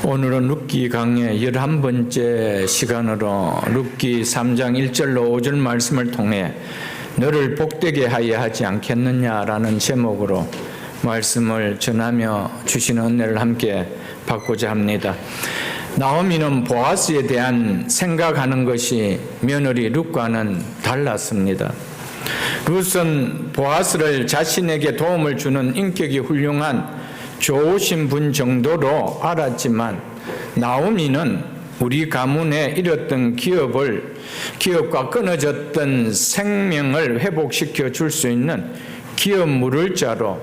오늘은 룻기 강의 11번째 시간으로 룻기 3장 1절로 5절 말씀을 통해 너를 복되게 하여 하지 않겠느냐라는 제목으로 말씀을 전하며 주시는 은혜를 함께 받고자 합니다. 나오미는 보아스에 대한 생각하는 것이 며느리 룻과는 달랐습니다. 룻은 보아스를 자신에게 도움을 주는 인격이 훌륭한 좋으신 분 정도로 알았지만 나오미는 우리 가문에 잃었던 기업과 끊어졌던 생명을 회복시켜 줄 수 있는 기업 물을 자로,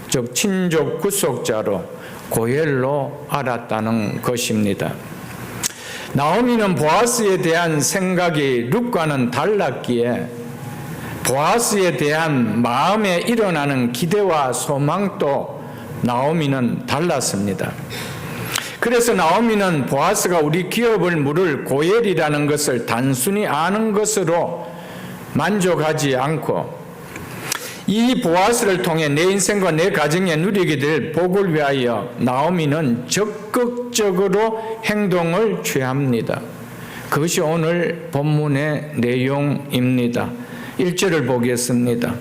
즉 친족 구속자로 고엘로 알았다는 것입니다. 나오미는 보아스에 대한 생각이 룻과는 달랐기에 보아스에 대한 마음에 일어나는 기대와 소망도 나오미는 달랐습니다. 그래서 나오미는 보아스가 우리 기업을 물을 고엘이라는 것을 단순히 아는 것으로 만족하지 않고 이 보아스를 통해 내 인생과 내 가정에 누리게 될 복을 위하여 나오미는 적극적으로 행동을 취합니다. 그것이 오늘 본문의 내용입니다. 1절을 보겠습니다.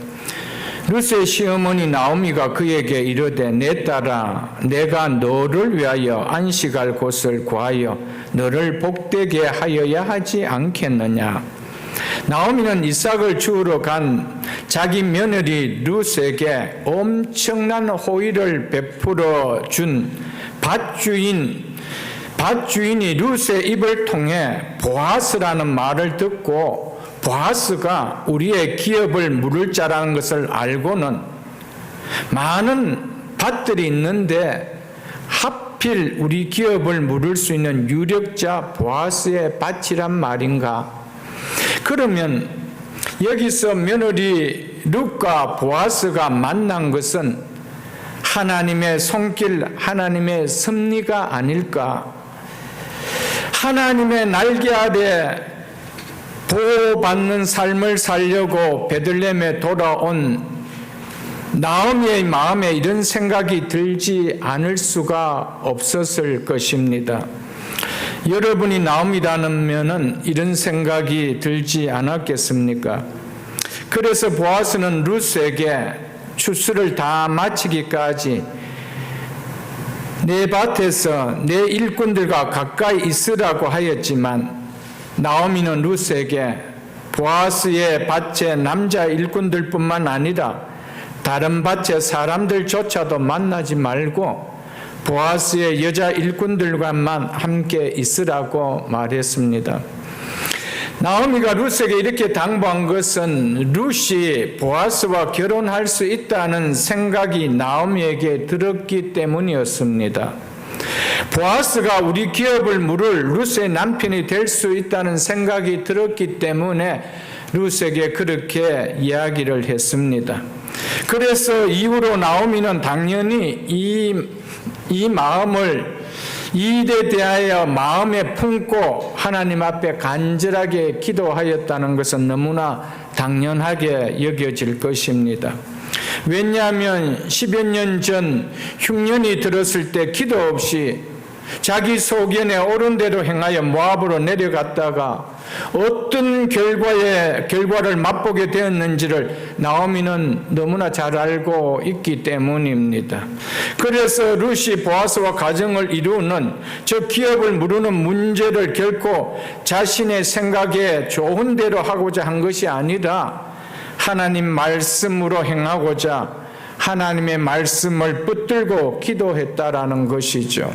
룻의 시어머니 나오미가 그에게 이르되 내 딸아 내가 너를 위하여 안식할 곳을 구하여 너를 복되게 하여야 하지 않겠느냐. 나오미는 이삭을 주우러 간 자기 며느리 룻에게 엄청난 호의를 베풀어 준 밭주인이 룻의 입을 통해 보아스라는 말을 듣고 보아스가 우리의 기업을 물을 자라는 것을 알고는 많은 밭들이 있는데 하필 우리 기업을 물을 수 있는 유력자 보아스의 밭이란 말인가? 그러면 여기서 며느리 룻과 보아스가 만난 것은 하나님의 손길, 하나님의 섭리가 아닐까? 하나님의 날개 아래 보호받는 삶을 살려고 베들레헴에 돌아온 나오미의 마음에 이런 생각이 들지 않을 수가 없었을 것입니다. 여러분이 나오미라면은 이런 생각이 들지 않았겠습니까? 그래서 보아스는 룻에게 추수를 다 마치기까지 내 밭에서 내 일꾼들과 가까이 있으라고 하였지만 나오미는 룻에게 보아스의 밭에 남자 일꾼들뿐만 아니라 다른 밭의 사람들조차도 만나지 말고 보아스의 여자 일꾼들과만 함께 있으라고 말했습니다. 나오미가 룻에게 이렇게 당부한 것은 룻이 보아스와 결혼할 수 있다는 생각이 나오미에게 들었기 때문이었습니다. 보아스가 우리 기업을 물을 룻의 남편이 될 수 있다는 생각이 들었기 때문에 룻에게 그렇게 이야기를 했습니다. 그래서 이후로 나오미는 당연히 이 마음을 이 일에 대하여 마음에 품고 하나님 앞에 간절하게 기도하였다는 것은 너무나 당연하게 여겨질 것입니다. 왜냐하면 10여 년 전 흉년이 들었을 때 기도 없이 자기 소견에 옳은 대로 행하여 모압으로 내려갔다가 어떤 결과를 맛보게 되었는지를 나오미는 너무나 잘 알고 있기 때문입니다. 그래서 룻이 보아스와 가정을 이루는 저 기업을 무르는 문제를 결코 자신의 생각에 좋은 대로 하고자 한 것이 아니라 하나님 말씀으로 행하고자 하나님의 말씀을 붙들고 기도했다라는 것이죠.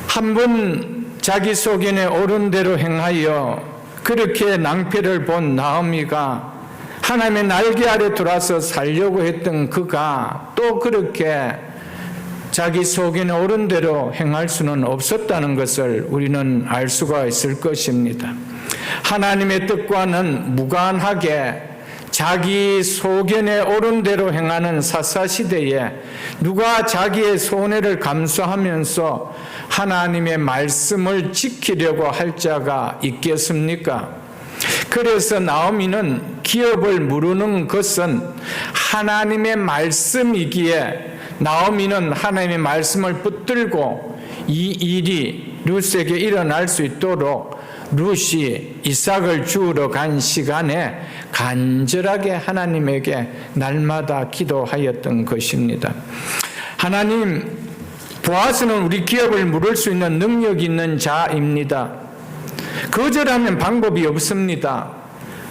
한번 자기 소견에 옳은 대로 행하여 그렇게 낭패를 본 나오미가 하나님의 날개 아래 들어와서 살려고 했던 그가 또 그렇게 자기 소견에 옳은 대로 행할 수는 없었다는 것을 우리는 알 수가 있을 것입니다. 하나님의 뜻과는 무관하게 자기 소견에 옳은 대로 행하는 사사시대에 누가 자기의 손해를 감수하면서 하나님의 말씀을 지키려고 할 자가 있겠습니까? 그래서 나오미는 기업을 무르는 것은 하나님의 말씀이기에 나오미는 하나님의 말씀을 붙들고 이 일이 룻에게 일어날 수 있도록 룻이 이삭을 주우러 간 시간에 간절하게 하나님에게 날마다 기도하였던 것입니다. 하나님, 보아스는 우리 기업을 물을 수 있는 능력 있는 자입니다. 거절하면 방법이 없습니다.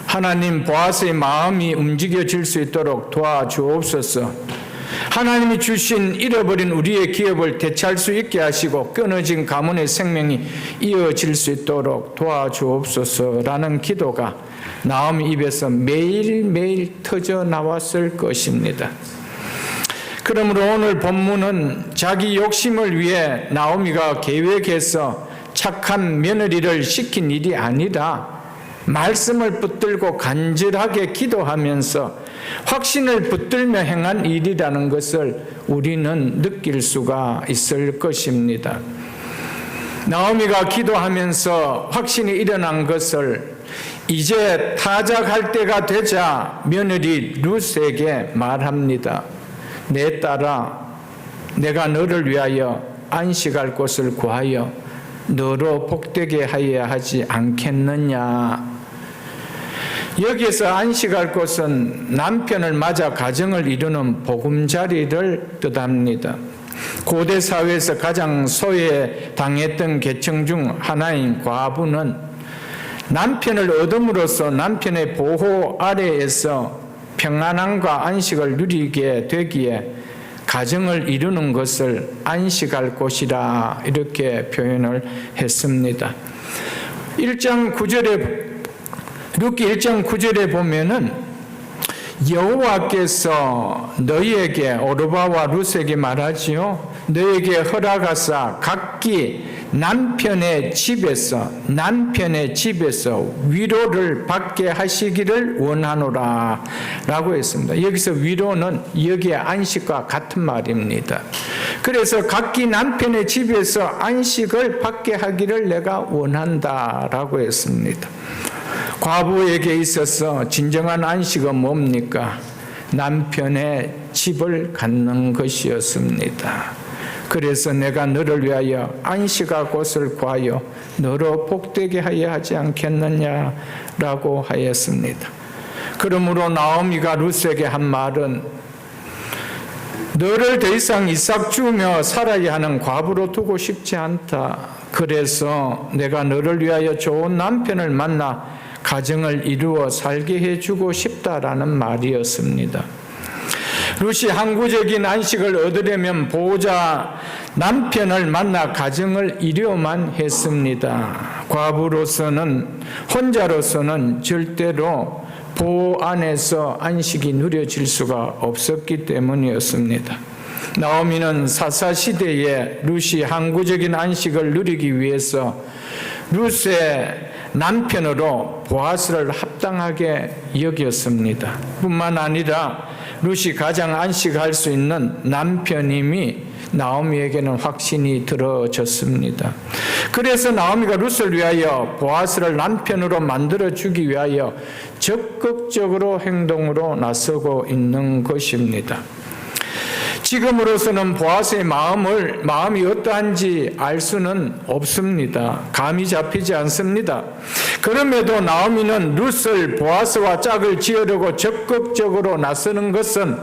하나님, 보아스의 마음이 움직여질 수 있도록 도와주옵소서. 하나님이 주신 잃어버린 우리의 기업을 되찾을 수 있게 하시고 끊어진 가문의 생명이 이어질 수 있도록 도와주옵소서라는 기도가 나오미 입에서 매일매일 터져 나왔을 것입니다. 그러므로 오늘 본문은 자기 욕심을 위해 나오미가 계획해서 착한 며느리를 시킨 일이 아니라 말씀을 붙들고 간절하게 기도하면서 확신을 붙들며 행한 일이라는 것을 우리는 느낄 수가 있을 것입니다. 나오미가 기도하면서 확신이 일어난 것을 이제 타작할 때가 되자 며느리 룻에게 말합니다. 내 딸아, 내가 너를 위하여 안식할 곳을 구하여 너로 복되게 하여야 하지 않겠느냐. 여기에서 안식할 곳은 남편을 맞아 가정을 이루는 보금자리를 뜻합니다. 고대 사회에서 가장 소외당했던 계층 중 하나인 과부는 남편을 얻음으로써 남편의 보호 아래에서 평안함과 안식을 누리게 되기에 가정을 이루는 것을 안식할 곳이라 이렇게 표현을 했습니다. 1장 9절에 룻기 1장 9절에 보면은 여호와께서 너희에게 오르바와 룻에게 말하지요. 너희에게 허락하사 각기 남편의 집에서 위로를 받게 하시기를 원하노라 라고 했습니다. 여기서 위로는 여기에 안식과 같은 말입니다. 그래서 각기 남편의 집에서 안식을 받게 하기를 내가 원한다 라고 했습니다. 과부에게 있어서 진정한 안식은 뭡니까? 남편의 집을 갖는 것이었습니다. 그래서 내가 너를 위하여 안식할 곳을 구하여 너로 복되게 하여 하지 않겠느냐라고 하였습니다. 그러므로 나오미가 룻에게 한 말은 너를 더 이상 이삭 주며 살아야 하는 과부로 두고 싶지 않다. 그래서 내가 너를 위하여 좋은 남편을 만나 가정을 이루어 살게 해주고 싶다라는 말이었습니다. 룻이 항구적인 안식을 얻으려면 보호자 남편을 만나 가정을 이루어만 했습니다. 과부로서는 혼자로서는 절대로 보호 안에서 안식이 누려질 수가 없었기 때문이었습니다. 나오미는 사사시대에 룻이 항구적인 안식을 누리기 위해서 룻의 남편으로 보아스를 합당하게 여겼습니다. 뿐만 아니라 룻이 가장 안식할 수 있는 남편임이 나오미에게는 확신이 들어졌습니다. 그래서 나오미가 룻을 위하여 보아스를 남편으로 만들어주기 위하여 적극적으로 행동으로 나서고 있는 것입니다. 지금으로서는 보아스의 마음이 어떠한지 알 수는 없습니다. 감이 잡히지 않습니다. 그럼에도 나오미는 룻을 보아스와 짝을 지으려고 적극적으로 나서는 것은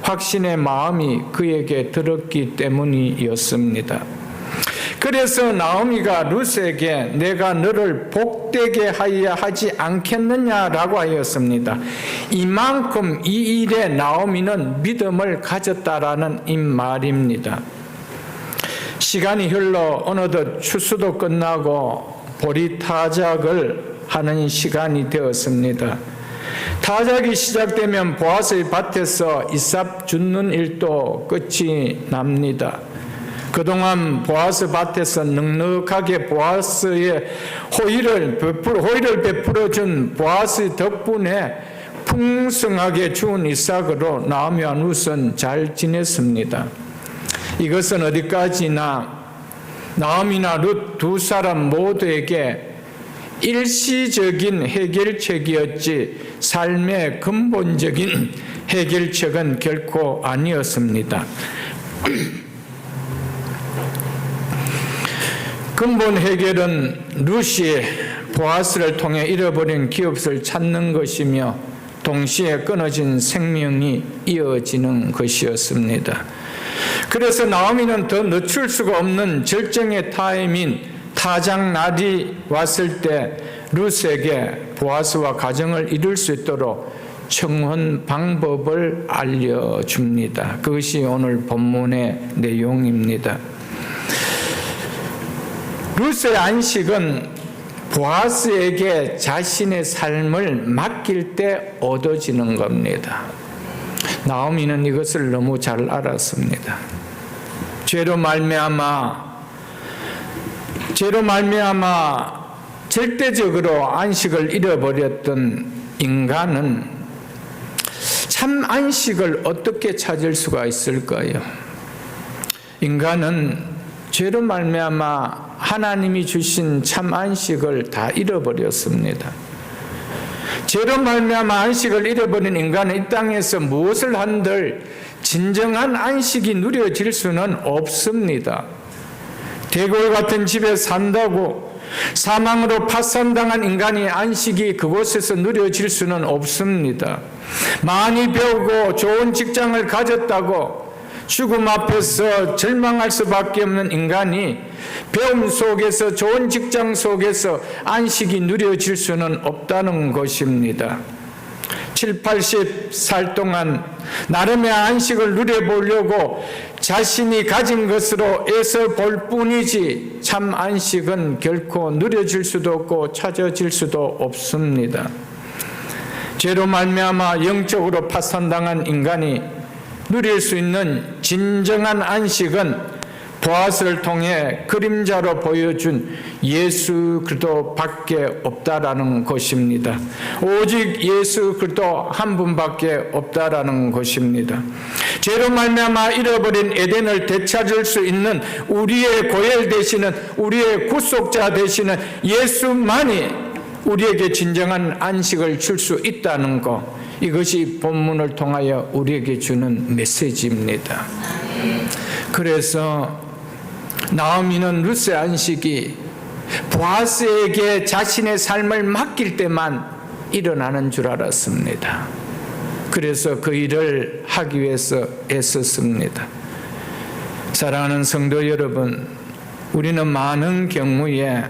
확신의 마음이 그에게 들었기 때문이었습니다. 그래서 나오미가 룻에게 내가 너를 복되게 하여야 하지 않겠느냐라고 하였습니다. 이만큼 이 일에 나오미는 믿음을 가졌다라는 이 말입니다. 시간이 흘러 어느덧 추수도 끝나고 보리타작을 하는 시간이 되었습니다. 타작이 시작되면 보아스의 밭에서 이삭 줍는 일도 끝이 납니다. 그동안 보아스 밭에서 넉넉하게 보아스의 호의를 베풀어준 보아스 덕분에 풍성하게 주은 이삭으로 나오미와 룻은 잘 지냈습니다. 이것은 어디까지나 나오미나 룻 두 사람 모두에게 일시적인 해결책이었지 삶의 근본적인 해결책은 결코 아니었습니다. 근본 해결은 룻이 보아스를 통해 잃어버린 기업을 찾는 것이며 동시에 끊어진 생명이 이어지는 것이었습니다. 그래서 나오미는 더 늦출 수가 없는 절정의 타임인 타작 날이 왔을 때 룻에게 보아스와 가정을 이룰 수 있도록 청혼 방법을 알려줍니다. 그것이 오늘 본문의 내용입니다. 룻의 안식은 보아스에게 자신의 삶을 맡길 때 얻어지는 겁니다. 나오미는 이것을 너무 잘 알았습니다. 죄로 말미암아 절대적으로 안식을 잃어버렸던 인간은 참 안식을 어떻게 찾을 수가 있을까요? 인간은 죄로 말미암아 하나님이 주신 참 안식을 다 잃어버렸습니다. 죄로 말미암아 안식을 잃어버린 인간은 이 땅에서 무엇을 한들 진정한 안식이 누려질 수는 없습니다. 대궐 같은 집에 산다고 사망으로 파산당한 인간이 안식이 그곳에서 누려질 수는 없습니다. 많이 배우고 좋은 직장을 가졌다고 죽음 앞에서 절망할 수밖에 없는 인간이 배움 속에서 좋은 직장 속에서 안식이 누려질 수는 없다는 것입니다. 7, 80살 동안 나름의 안식을 누려보려고 자신이 가진 것으로 애써 볼 뿐이지 참 안식은 결코 누려질 수도 없고 찾아질 수도 없습니다. 죄로 말미암아 영적으로 파산당한 인간이 누릴 수 있는 진정한 안식은 보아스를 통해 그림자로 보여준 예수 그리스도밖에 없다라는 것입니다. 오직 예수 그리스도 한 분밖에 없다라는 것입니다. 죄로 말미암아 잃어버린 에덴을 되찾을 수 있는 우리의 고열 되시는 우리의 구속자 되시는 예수만이 우리에게 진정한 안식을 줄 수 있다는 것, 이것이 본문을 통하여 우리에게 주는 메시지입니다. 그래서 나오미는 룻의 안식이 보아스에게 자신의 삶을 맡길 때만 일어나는 줄 알았습니다. 그래서 그 일을 하기 위해서 애썼습니다. 사랑하는 성도 여러분, 우리는 많은 경우에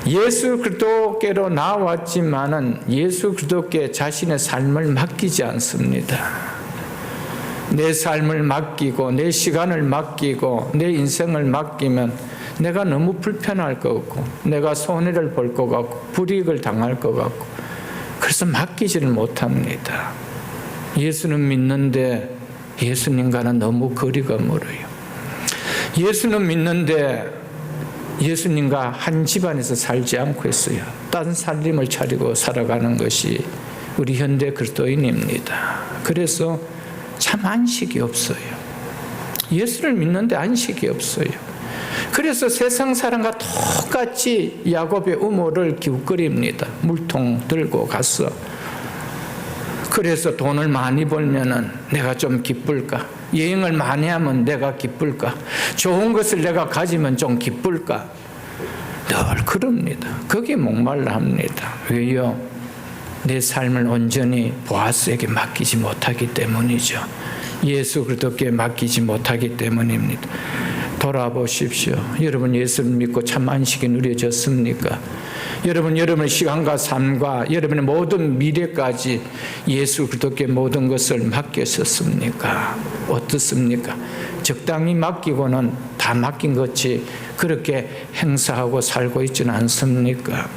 예수 그리스도께로 나왔지만은 예수 그리스도께 자신의 삶을 맡기지 않습니다. 내 삶을 맡기고 내 시간을 맡기고 내 인생을 맡기면 내가 너무 불편할 것 같고 내가 손해를 볼 것 같고 불이익을 당할 것 같고 그래서 맡기지를 못합니다. 예수는 믿는데 예수님과는 너무 거리가 멀어요. 예수는 믿는데 예수님과 한 집안에서 살지 않고 있어요. 딴 살림을 차리고 살아가는 것이 우리 현대 그리스도인입니다. 그래서 참 안식이 없어요. 예수를 믿는데 안식이 없어요. 그래서 세상 사람과 똑같이 야곱의 우모를 기웃거립니다. 물통 들고 가서. 그래서 돈을 많이 벌면은 내가 좀 기쁠까? 여행을 많이 하면 내가 기쁠까? 좋은 것을 내가 가지면 좀 기쁠까? 늘 그럽니다. 거기에 목말라 합니다. 왜요? 내 삶을 온전히 보아스에게 맡기지 못하기 때문이죠. 예수 그리스도께 맡기지 못하기 때문입니다. 돌아보십시오. 여러분 예수를 믿고 참 안식이 누려졌습니까? 여러분의 시간과 삶과 여러분의 모든 미래까지 예수 그리스도께 모든 것을 맡겼었습니까? 어떻습니까? 적당히 맡기고는 다 맡긴 것이 그렇게 행사하고 살고 있지는 않습니까?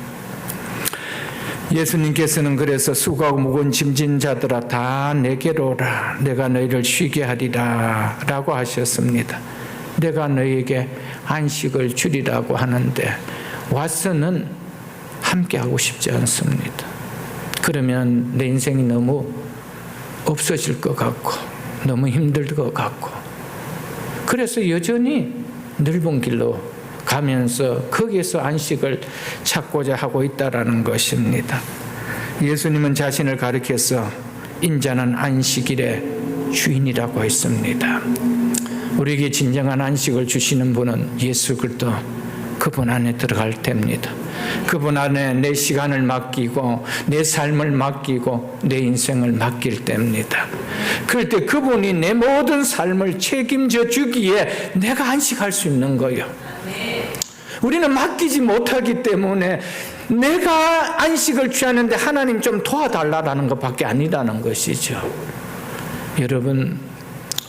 예수님께서는 그래서 수고하고 무거운 짐진 자들아 다 내게로 오라 내가 너희를 쉬게 하리라 라고 하셨습니다. 내가 너희에게 안식을 주리라고 하는데 와서는 함께하고 싶지 않습니다. 그러면 내 인생이 너무 없어질 것 같고 너무 힘들 것 같고 그래서 여전히 넓은 길로 가면서 거기에서 안식을 찾고자 하고 있다라는 것입니다. 예수님은 자신을 가리켜서 인자는 안식일의 주인이라고 했습니다. 우리에게 진정한 안식을 주시는 분은 예수 그리스도 그분 안에 들어갈 때입니다. 그분 안에 내 시간을 맡기고 내 삶을 맡기고 내 인생을 맡길 때입니다. 그럴 때 그분이 내 모든 삶을 책임져 주기에 내가 안식할 수 있는 거예요. 우리는 맡기지 못하기 때문에 내가 안식을 취하는데 하나님 좀 도와달라는 것밖에 아니라는 것이죠. 여러분,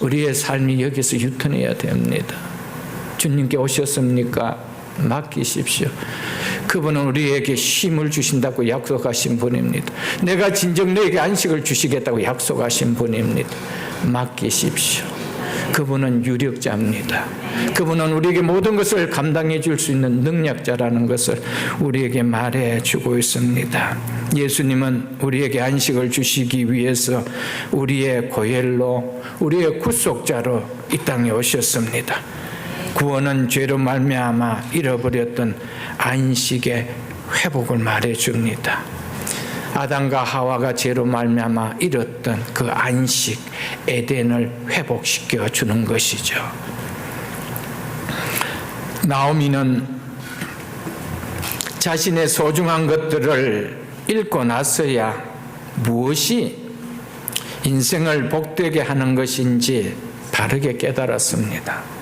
우리의 삶이 여기서 유턴해야 됩니다. 주님께 오셨습니까? 맡기십시오. 그분은 우리에게 쉼을 주신다고 약속하신 분입니다. 내가 진정 너에게 안식을 주시겠다고 약속하신 분입니다. 맡기십시오. 그분은 유력자입니다. 그분은 우리에게 모든 것을 감당해 줄 수 있는 능력자라는 것을 우리에게 말해 주고 있습니다. 예수님은 우리에게 안식을 주시기 위해서 우리의 고엘로, 우리의 구속자로 이 땅에 오셨습니다. 구원은 죄로 말미암아 잃어버렸던 안식의 회복을 말해 줍니다. 아담과 하와가 죄로 말미암아 잃었던 그 안식, 에덴을 회복시켜 주는 것이죠. 나오미는 자신의 소중한 것들을 잃고 나서야 무엇이 인생을 복되게 하는 것인지 바르게 깨달았습니다.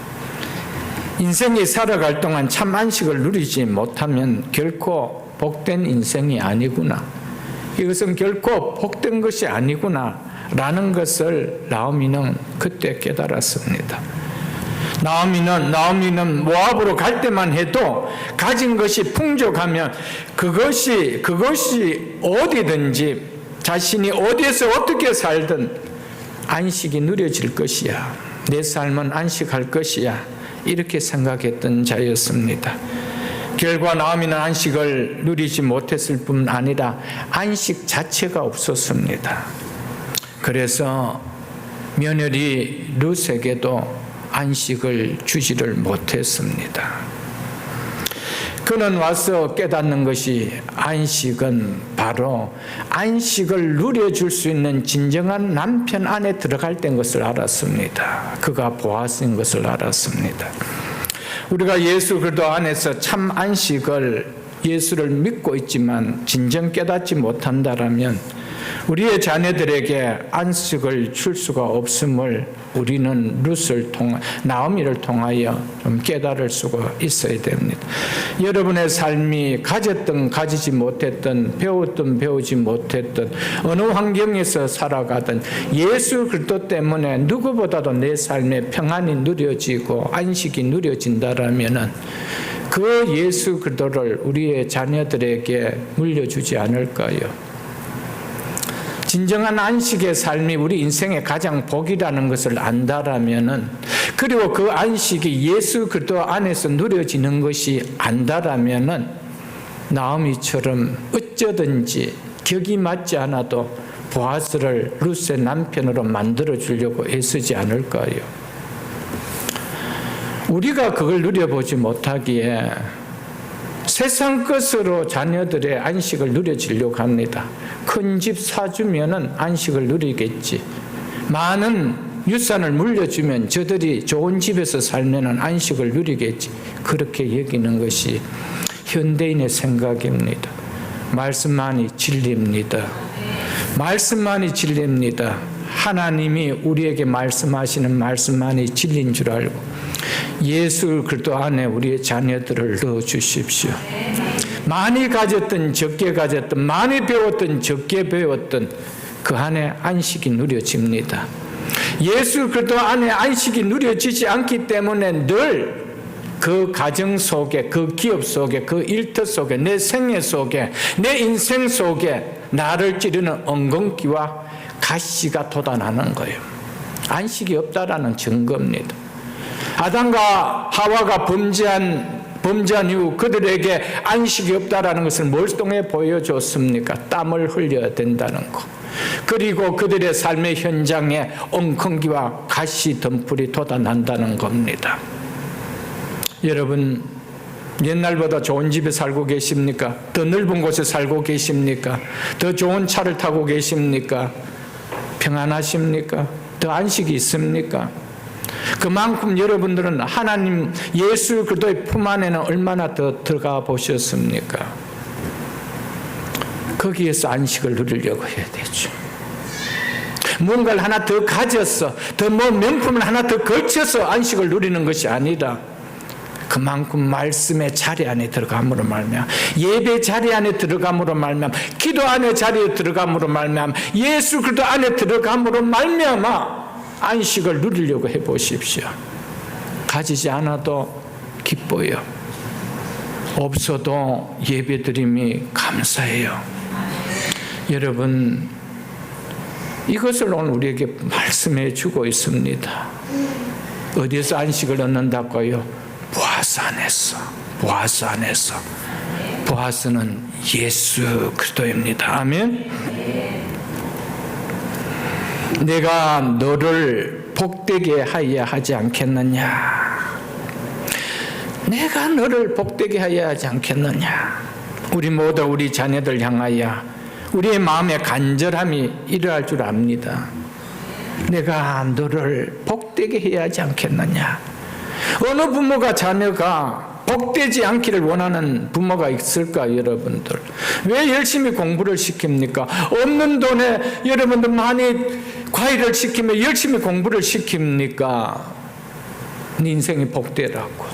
인생이 살아갈 동안 참 안식을 누리지 못하면 결코 복된 인생이 아니구나. 이것은 결코 복된 것이 아니구나 라는 것을 나오미는 그때 깨달았습니다. 나오미는 모압으로 갈 때만 해도 가진 것이 풍족하면 그것이 어디든지 자신이 어디에서 어떻게 살든 안식이 누려질 것이야. 내 삶은 안식할 것이야. 이렇게 생각했던 자였습니다. 결과 나오미는 안식을 누리지 못했을 뿐 아니라 안식 자체가 없었습니다. 그래서 며느리 룻에게도 안식을 주지를 못했습니다. 그는 와서 깨닫는 것이 안식은 바로 안식을 누려줄 수 있는 진정한 남편 안에 들어갈 때인 것을 알았습니다. 그가 보아스인 것을 알았습니다. 우리가 예수 그리스도 안에서 참 안식을 예수를 믿고 있지만 진정 깨닫지 못한다라면 우리의 자녀들에게 안식을 줄 수가 없음을 우리는 나오미를 통하여 좀 깨달을 수가 있어야 됩니다. 여러분의 삶이 가졌든 가지지 못했든 배웠든 배우지 못했든 어느 환경에서 살아가든 예수 그리스도 때문에 누구보다도 내 삶에 평안이 누려지고 안식이 누려진다라면은 그 예수 그리스도를 우리의 자녀들에게 물려주지 않을까요? 진정한 안식의 삶이 우리 인생의 가장 복이라는 것을 안다라면은, 그리고 그 안식이 예수 그리스도 안에서 누려지는 것이 안다라면은 나오미처럼 어쩌든지 격이 맞지 않아도 보아스를 룻의 남편으로 만들어 주려고 애쓰지 않을까요? 우리가 그걸 누려보지 못하기에 세상 것으로 자녀들의 안식을 누려주려고 합니다. 큰 집 사주면은 안식을 누리겠지. 많은 유산을 물려주면 저들이 좋은 집에서 살면은 안식을 누리겠지. 그렇게 여기는 것이 현대인의 생각입니다. 말씀만이 진리입니다. 말씀만이 진리입니다. 하나님이 우리에게 말씀하시는 말씀만이 진리인 줄 알고 예수 그리스도 안에 우리의 자녀들을 넣어 주십시오. 많이 가졌든 적게 가졌든 많이 배웠든 적게 배웠든 그 안에 안식이 누려집니다. 예수 그리스도 안에 안식이 누려지지 않기 때문에 늘 그 가정 속에, 그 기업 속에, 그 일터 속에, 내 생애 속에, 내 인생 속에 나를 찌르는 엉겅퀴와 가시가 돋아나는 거예요. 안식이 없다라는 증거입니다. 아담과 하와가 범죄한 이후 그들에게 안식이 없다라는 것을 뭘 통해 보여줬습니까? 땀을 흘려야 된다는 것. 그리고 그들의 삶의 현장에 엉겅퀴와 가시 덤불이 돋아난다는 겁니다. 여러분, 옛날보다 좋은 집에 살고 계십니까? 더 넓은 곳에 살고 계십니까? 더 좋은 차를 타고 계십니까? 평안하십니까? 더 안식이 있습니까? 그만큼 여러분들은 하나님 예수 그리스도의 품 안에는 얼마나 더 들어가 보셨습니까? 거기에서 안식을 누리려고 해야 되죠. 뭔가를 하나 더 가져서 더 뭐 명품을 하나 더 걸쳐서 안식을 누리는 것이 아니라 그만큼 말씀의 자리 안에 들어감으로 말미암아, 예배 자리 안에 들어감으로 말미암아, 기도 안에 자리에 들어감으로 말미암아, 예수 그리스도 안에 들어감으로 말미암아 안식을 누리려고 해보십시오. 가지지 않아도 기뻐요. 없어도 예배드림이 감사해요. 여러분, 이것을 오늘 우리에게 말씀해 주고 있습니다. 어디에서 안식을 얻는다고요? 보아스 안에서. 보아스 안에서. 보아스는 예수 그리스도입니다. 아멘. 내가 너를 복되게 하여야 하지 않겠느냐. 내가 너를 복되게 하여야 하지 않겠느냐. 우리 모두 우리 자녀들 향하여 우리의 마음에 간절함이 일어날 줄 압니다. 내가 너를 복되게 해야 하지 않겠느냐. 어느 부모가 자녀가 복되지 않기를 원하는 부모가 있을까, 여러분들? 왜 열심히 공부를 시킵니까? 없는 돈에 여러분들 많이 과외를 시키며 열심히 공부를 시킵니까? 네 인생이 복되라고.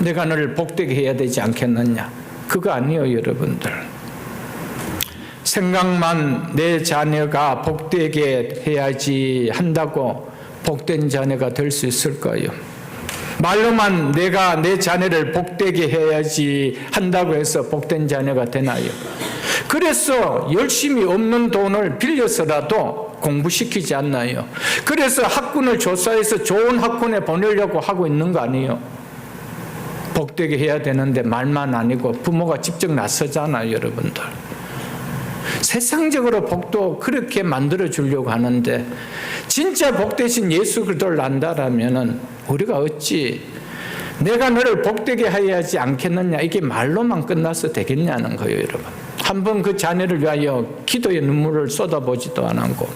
내가 너를 복되게 해야 되지 않겠느냐? 그거 아니에요, 여러분들. 생각만 내 자녀가 복되게 해야지 한다고 복된 자녀가 될 수 있을까요? 말로만 내가 내 자녀를 복되게 해야지 한다고 해서 복된 자녀가 되나요? 그래서 열심히 없는 돈을 빌려서라도 공부시키지 않나요? 그래서 학군을 조사해서 좋은 학군에 보내려고 하고 있는 거 아니에요? 복되게 해야 되는데 말만 아니고 부모가 직접 나서잖아요, 여러분들. 세상적으로 복도 그렇게 만들어 주려고 하는데 진짜 복되신 예수 그리스도를 안다라면은 우리가 어찌 내가 너를 복되게 하여야지 않겠느냐, 이게 말로만 끝나서 되겠냐는 거예요, 여러분. 한번 그 자녀를 위하여 기도의 눈물을 쏟아보지도 않고,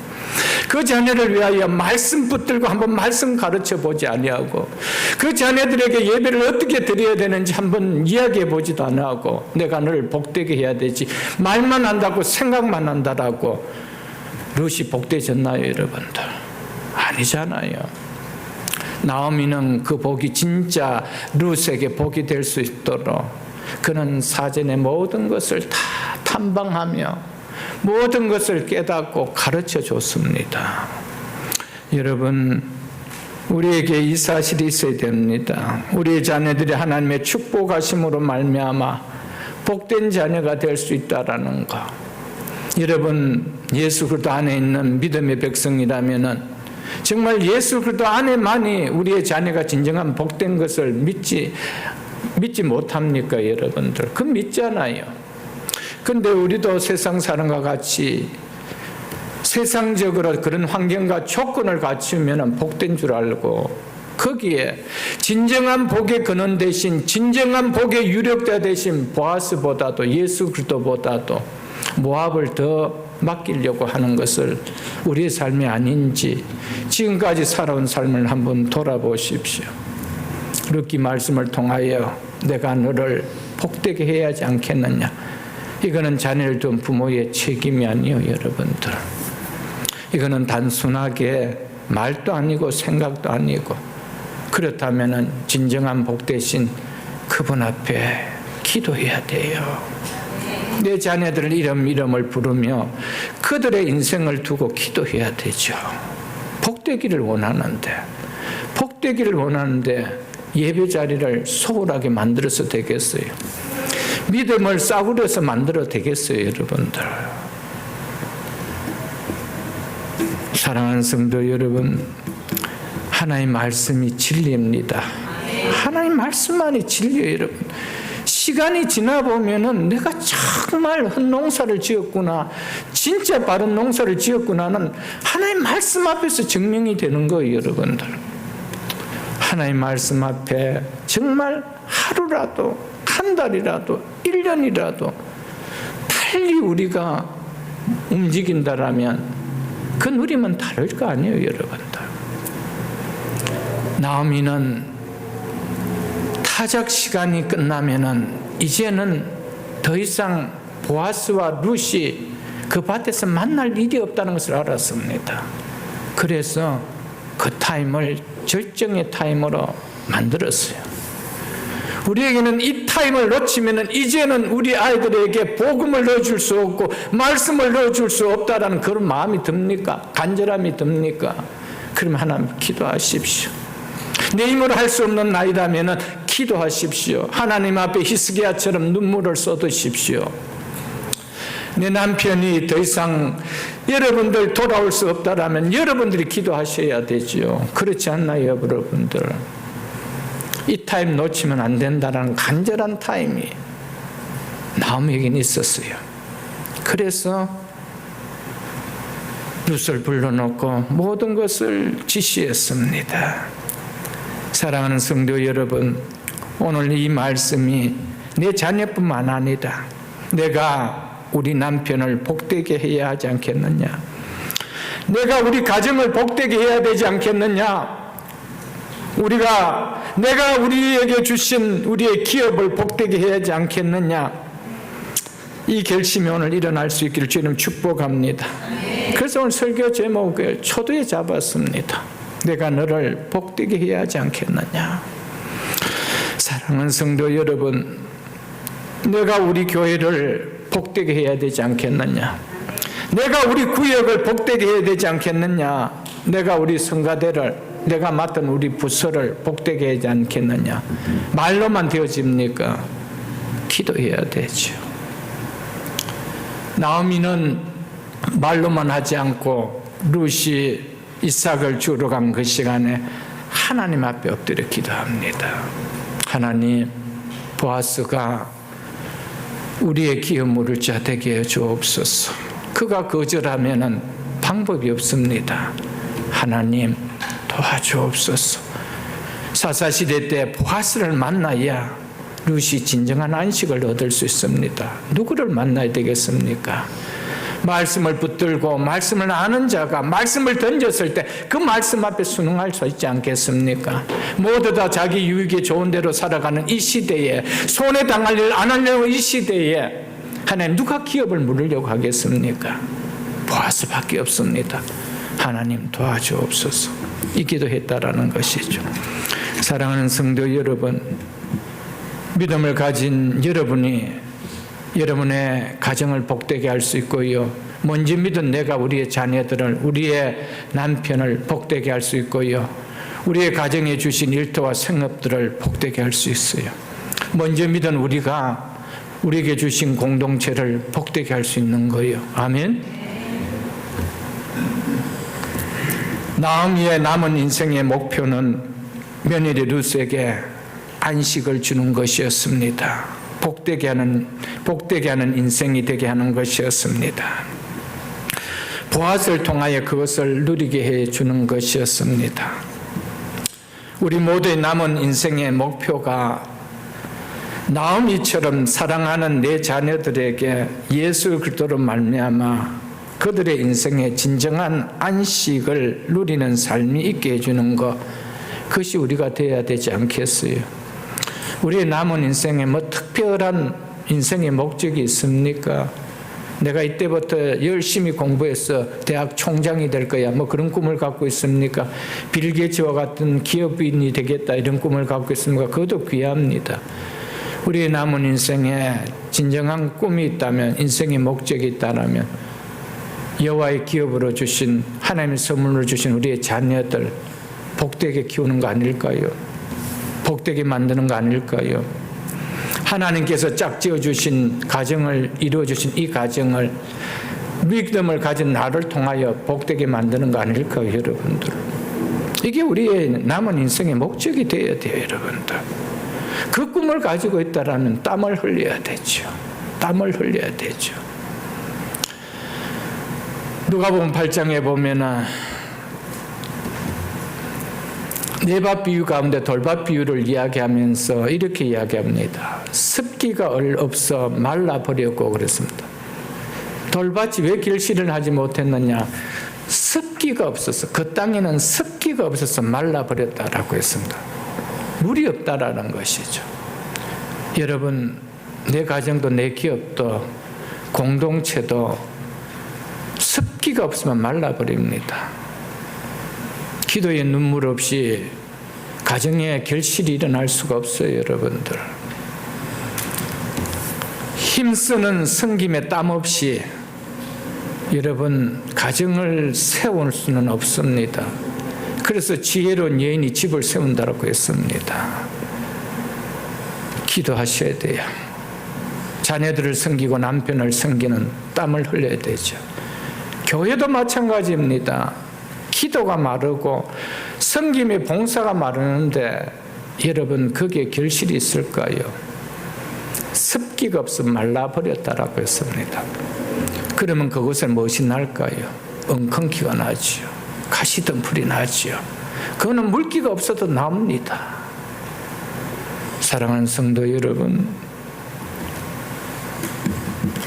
그 자녀를 위하여 말씀 붙들고 한번 말씀 가르쳐 보지 아니하고, 그 자녀들에게 예배를 어떻게 드려야 되는지 한번 이야기해 보지도 않고, 내가 너를 복되게 해야 되지 말만 한다고 생각만 한다라고 롯이 복되졌나요, 여러분들? 아니잖아요. 나오미는 그 복이 진짜 롯에게 복이 될 수 있도록 그는 사전에 모든 것을 다 탐방하며 모든 것을 깨닫고 가르쳐 줬습니다. 여러분, 우리에게 이 사실이 있어야 됩니다. 우리의 자녀들이 하나님의 축복하심으로 말미암아 복된 자녀가 될 수 있다라는 거. 여러분, 예수 그리스도 안에 있는 믿음의 백성이라면은 정말 예수 그리스도 안에만이 우리의 자녀가 진정한 복된 것을 믿지 못합니까, 여러분들? 그 믿잖아요. 근데 우리도 세상 사람과 같이 세상적으로 그런 환경과 조건을 갖추면 복된 줄 알고 거기에 진정한 복의 근원 대신 진정한 복의 유력자 대신 보아스보다도 예수 그리스도보다도 모압을 더 맡기려고 하는 것을 우리의 삶이 아닌지 지금까지 살아온 삶을 한번 돌아보십시오. 룻기 말씀을 통하여 내가 너를 복되게 해야 하지 않겠느냐. 이거는 자녀를 둔 부모의 책임이 아니에요, 여러분들. 이거는 단순하게 말도 아니고 생각도 아니고, 그렇다면 진정한 복 대신 그분 앞에 기도해야 돼요. 내 자녀들 이름을 부르며 그들의 인생을 두고 기도해야 되죠. 복되기를 원하는데 예배 자리를 소홀하게 만들어서 되겠어요? 믿음을 싸구려서 만들어 되겠어요, 여러분들? 사랑하는 성도 여러분, 하나님의 말씀이 진리입니다. 하나님 말씀만이 진리예요, 여러분. 시간이 지나 보면은 내가 정말 한 농사를 지었구나, 진짜 바른 농사를 지었구나는 하나님 말씀 앞에서 증명이 되는 거예요, 여러분들. 하나님 말씀 앞에 정말 하루라도, 한 달이라도, 1년이라도 달리 우리가 움직인다라면 그 누림은 다를 거 아니에요, 여러분들. 나오미는 타작 시간이 끝나면은 이제는 더 이상 보아스와 룻이 그 밭에서 만날 일이 없다는 것을 알았습니다. 그래서 그 타임을 절정의 타임으로 만들었어요. 우리에게는 이 타임을 놓치면 이제는 우리 아이들에게 복음을 넣어줄 수 없고 말씀을 넣어줄 수 없다라는 그런 마음이 듭니까? 간절함이 듭니까? 그러면 하나님 기도하십시오. 내 힘으로 할 수 없는 나이라면 기도하십시오. 하나님 앞에 히스기야처럼 눈물을 쏟으십시오. 내 남편이 더 이상 여러분들 돌아올 수 없다라면 여러분들이 기도하셔야 되죠. 그렇지 않나요, 여러분들? 이 타임 놓치면 안 된다는 간절한 타임이 나오미에게는 있었어요. 그래서 룻을 불러놓고 모든 것을 지시했습니다. 사랑하는 성도 여러분, 오늘 이 말씀이 내 자녀뿐만 아니라 내가 우리 남편을 복되게 해야 하지 않겠느냐? 내가 우리 가정을 복되게 해야 되지 않겠느냐? 내가 우리에게 주신 우리의 기업을 복되게 해야 하지 않겠느냐? 이 결심이 오늘 일어날 수 있기를 주님 축복합니다. 그래서 오늘 설교 제목을 초두에 잡았습니다. 내가 너를 복되게 해야 하지 않겠느냐? 사랑하는 성도 여러분, 내가 우리 교회를 복되게 해야 되지 않겠느냐? 내가 우리 구역을 복되게 해야 되지 않겠느냐? 내가 우리 성가대를, 내가 맡은 우리 부서를 복되게 하지 않겠느냐? 말로만 되어집니까? 기도해야 되죠. 나오미는 말로만 하지 않고 룻이 이삭을 주러 간 그 시간에 하나님 앞에 엎드려 기도합니다. 하나님, 보아스가 우리의 기업 물을 자 되게 해 주옵소서. 그가 거절하면 방법이 없습니다. 하나님 도와주옵소서. 사사시대 때 보아스를 만나야 룻이 진정한 안식을 얻을 수 있습니다. 누구를 만나야 되겠습니까? 말씀을 붙들고 말씀을 아는 자가 말씀을 던졌을 때 그 말씀 앞에 순응할 수 있지 않겠습니까? 모두 다 자기 유익에 좋은 대로 살아가는 이 시대에, 손해 당할 일 안 하려고 이 시대에 하나님, 누가 기업을 물으려고 하겠습니까? 보아스밖에 없습니다. 하나님 도와주옵소서. 이 기도했다라는 것이죠. 사랑하는 성도 여러분, 믿음을 가진 여러분이 여러분의 가정을 복되게 할 수 있고요. 먼저 믿은 내가 우리의 자녀들을, 우리의 남편을 복되게 할 수 있고요. 우리의 가정에 주신 일터와 생업들을 복되게 할 수 있어요. 먼저 믿은 우리가 우리에게 주신 공동체를 복되게 할 수 있는 거예요. 아멘. 나오미의 남은 인생의 목표는 며느리 룻에게 안식을 주는 것이었습니다. 복되게 하는 인생이 되게 하는 것이었습니다. 보아스를 통하여 그것을 누리게 해주는 것이었습니다. 우리 모두의 남은 인생의 목표가 나오미처럼 사랑하는 내 자녀들에게 예수 그리스도로 말미암아 그들의 인생에 진정한 안식을 누리는 삶이 있게 해주는 것, 그것이 우리가 되어야 되지 않겠어요? 우리의 남은 인생에 뭐 특별한 인생의 목적이 있습니까? 내가 이때부터 열심히 공부해서 대학 총장이 될 거야, 뭐 그런 꿈을 갖고 있습니까? 빌 게이츠와 같은 기업인이 되겠다, 이런 꿈을 갖고 있습니까? 그것도 귀합니다. 우리의 남은 인생에 진정한 꿈이 있다면, 인생의 목적이 있다면 여호와의 기업으로 주신, 하나님의 선물로 주신 우리의 자녀들 복되게 키우는 거 아닐까요? 복되게 만드는 거 아닐까요? 하나님께서 짝지어 주신 가정을 이루어 주신 이 가정을, 믿음을 가진 나를 통하여 복되게 만드는 거 아닐까요, 여러분들? 이게 우리의 남은 인생의 목적이 되어야 돼요, 여러분들. 그 꿈을 가지고 있다라면 땀을 흘려야 되죠. 땀을 흘려야 되죠. 누가복음 8장에 보면은 네밭 비유 가운데 돌밭 비유를 이야기하면서 이렇게 이야기합니다. 습기가 없어 말라버렸고 그랬습니다. 돌밭이 왜 결실을 하지 못했느냐? 습기 습기가 없어서, 그 땅에는 습기가 없어서 말라버렸다라고 했습니다. 물이 없다라는 것이죠. 여러분, 내 가정도 내 기업도 공동체도 습기가 없으면 말라버립니다. 기도의 눈물 없이 가정에 결실이 일어날 수가 없어요, 여러분들. 힘쓰는 성김에 땀 없이 여러분 가정을 세울 수는 없습니다. 그래서 지혜로운 여인이 집을 세운다고 했습니다. 기도하셔야 돼요. 자녀들을 섬기고 남편을 섬기는 땀을 흘려야 되죠. 교회도 마찬가지입니다. 기도가 마르고 섬김의 봉사가 마르는데 여러분 거기에 결실이 있을까요? 습기가 없으면 말라버렸다라고 했습니다. 그러면 그곳에 무엇이 날까요? 엉겅퀴가 나죠. 가시덤불이 나죠. 그거는 물기가 없어도 나옵니다. 사랑하는 성도 여러분,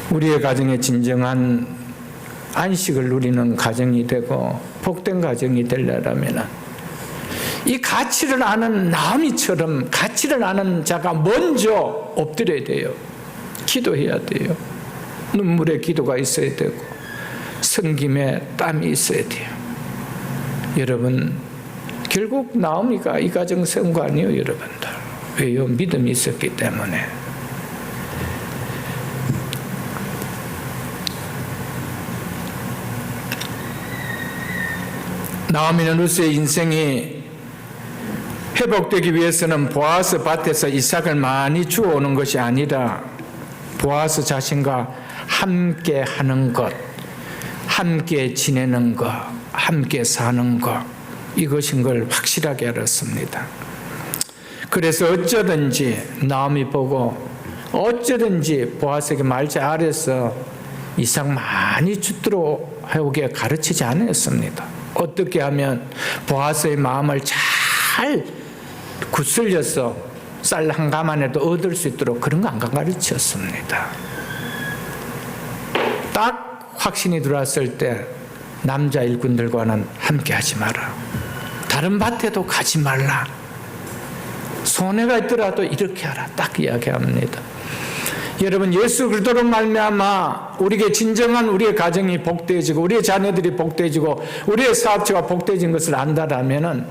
우리의 가정에 진정한 안식을 누리는 가정이 되고 복된 가정이 되려면 이 가치를 아는 나오미처럼 가치를 아는 자가 먼저 엎드려야 돼요. 기도해야 돼요. 눈물의 기도가 있어야 되고 섬김에 땀이 있어야 돼요. 여러분, 결국 나오미가 이 가정 세운 거 아니에요, 여러분들. 왜요? 믿음이 있었기 때문에. 나오미는 루스의 인생이 회복되기 위해서는 보아스 밭에서 이삭을 많이 주워오는 것이 아니라 보아스 자신과 함께 하는 것, 함께 지내는 것, 함께 사는 것, 이것인 걸 확실하게 알았습니다. 그래서 어쩌든지 나오미 보고 어쩌든지 보아스에게 말 잘해서 이삭 많이 주도록 하게 가르치지 않았습니다. 어떻게 하면 보아스의 마음을 잘 구슬려서 쌀 한 가마에도 얻을 수 있도록 그런 거 안 가르쳤습니다. 딱 확신이 들어왔을 때 남자 일꾼들과는 함께 하지 마라. 다른 밭에도 가지 말라. 손해가 있더라도 이렇게 하라. 딱 이야기합니다. 여러분, 예수 그리스도로 말미암아 우리에게 진정한 우리의 가정이 복되어지고 우리의 자녀들이 복되어지고 우리의 사업체가 복되어진 것을 안다라면은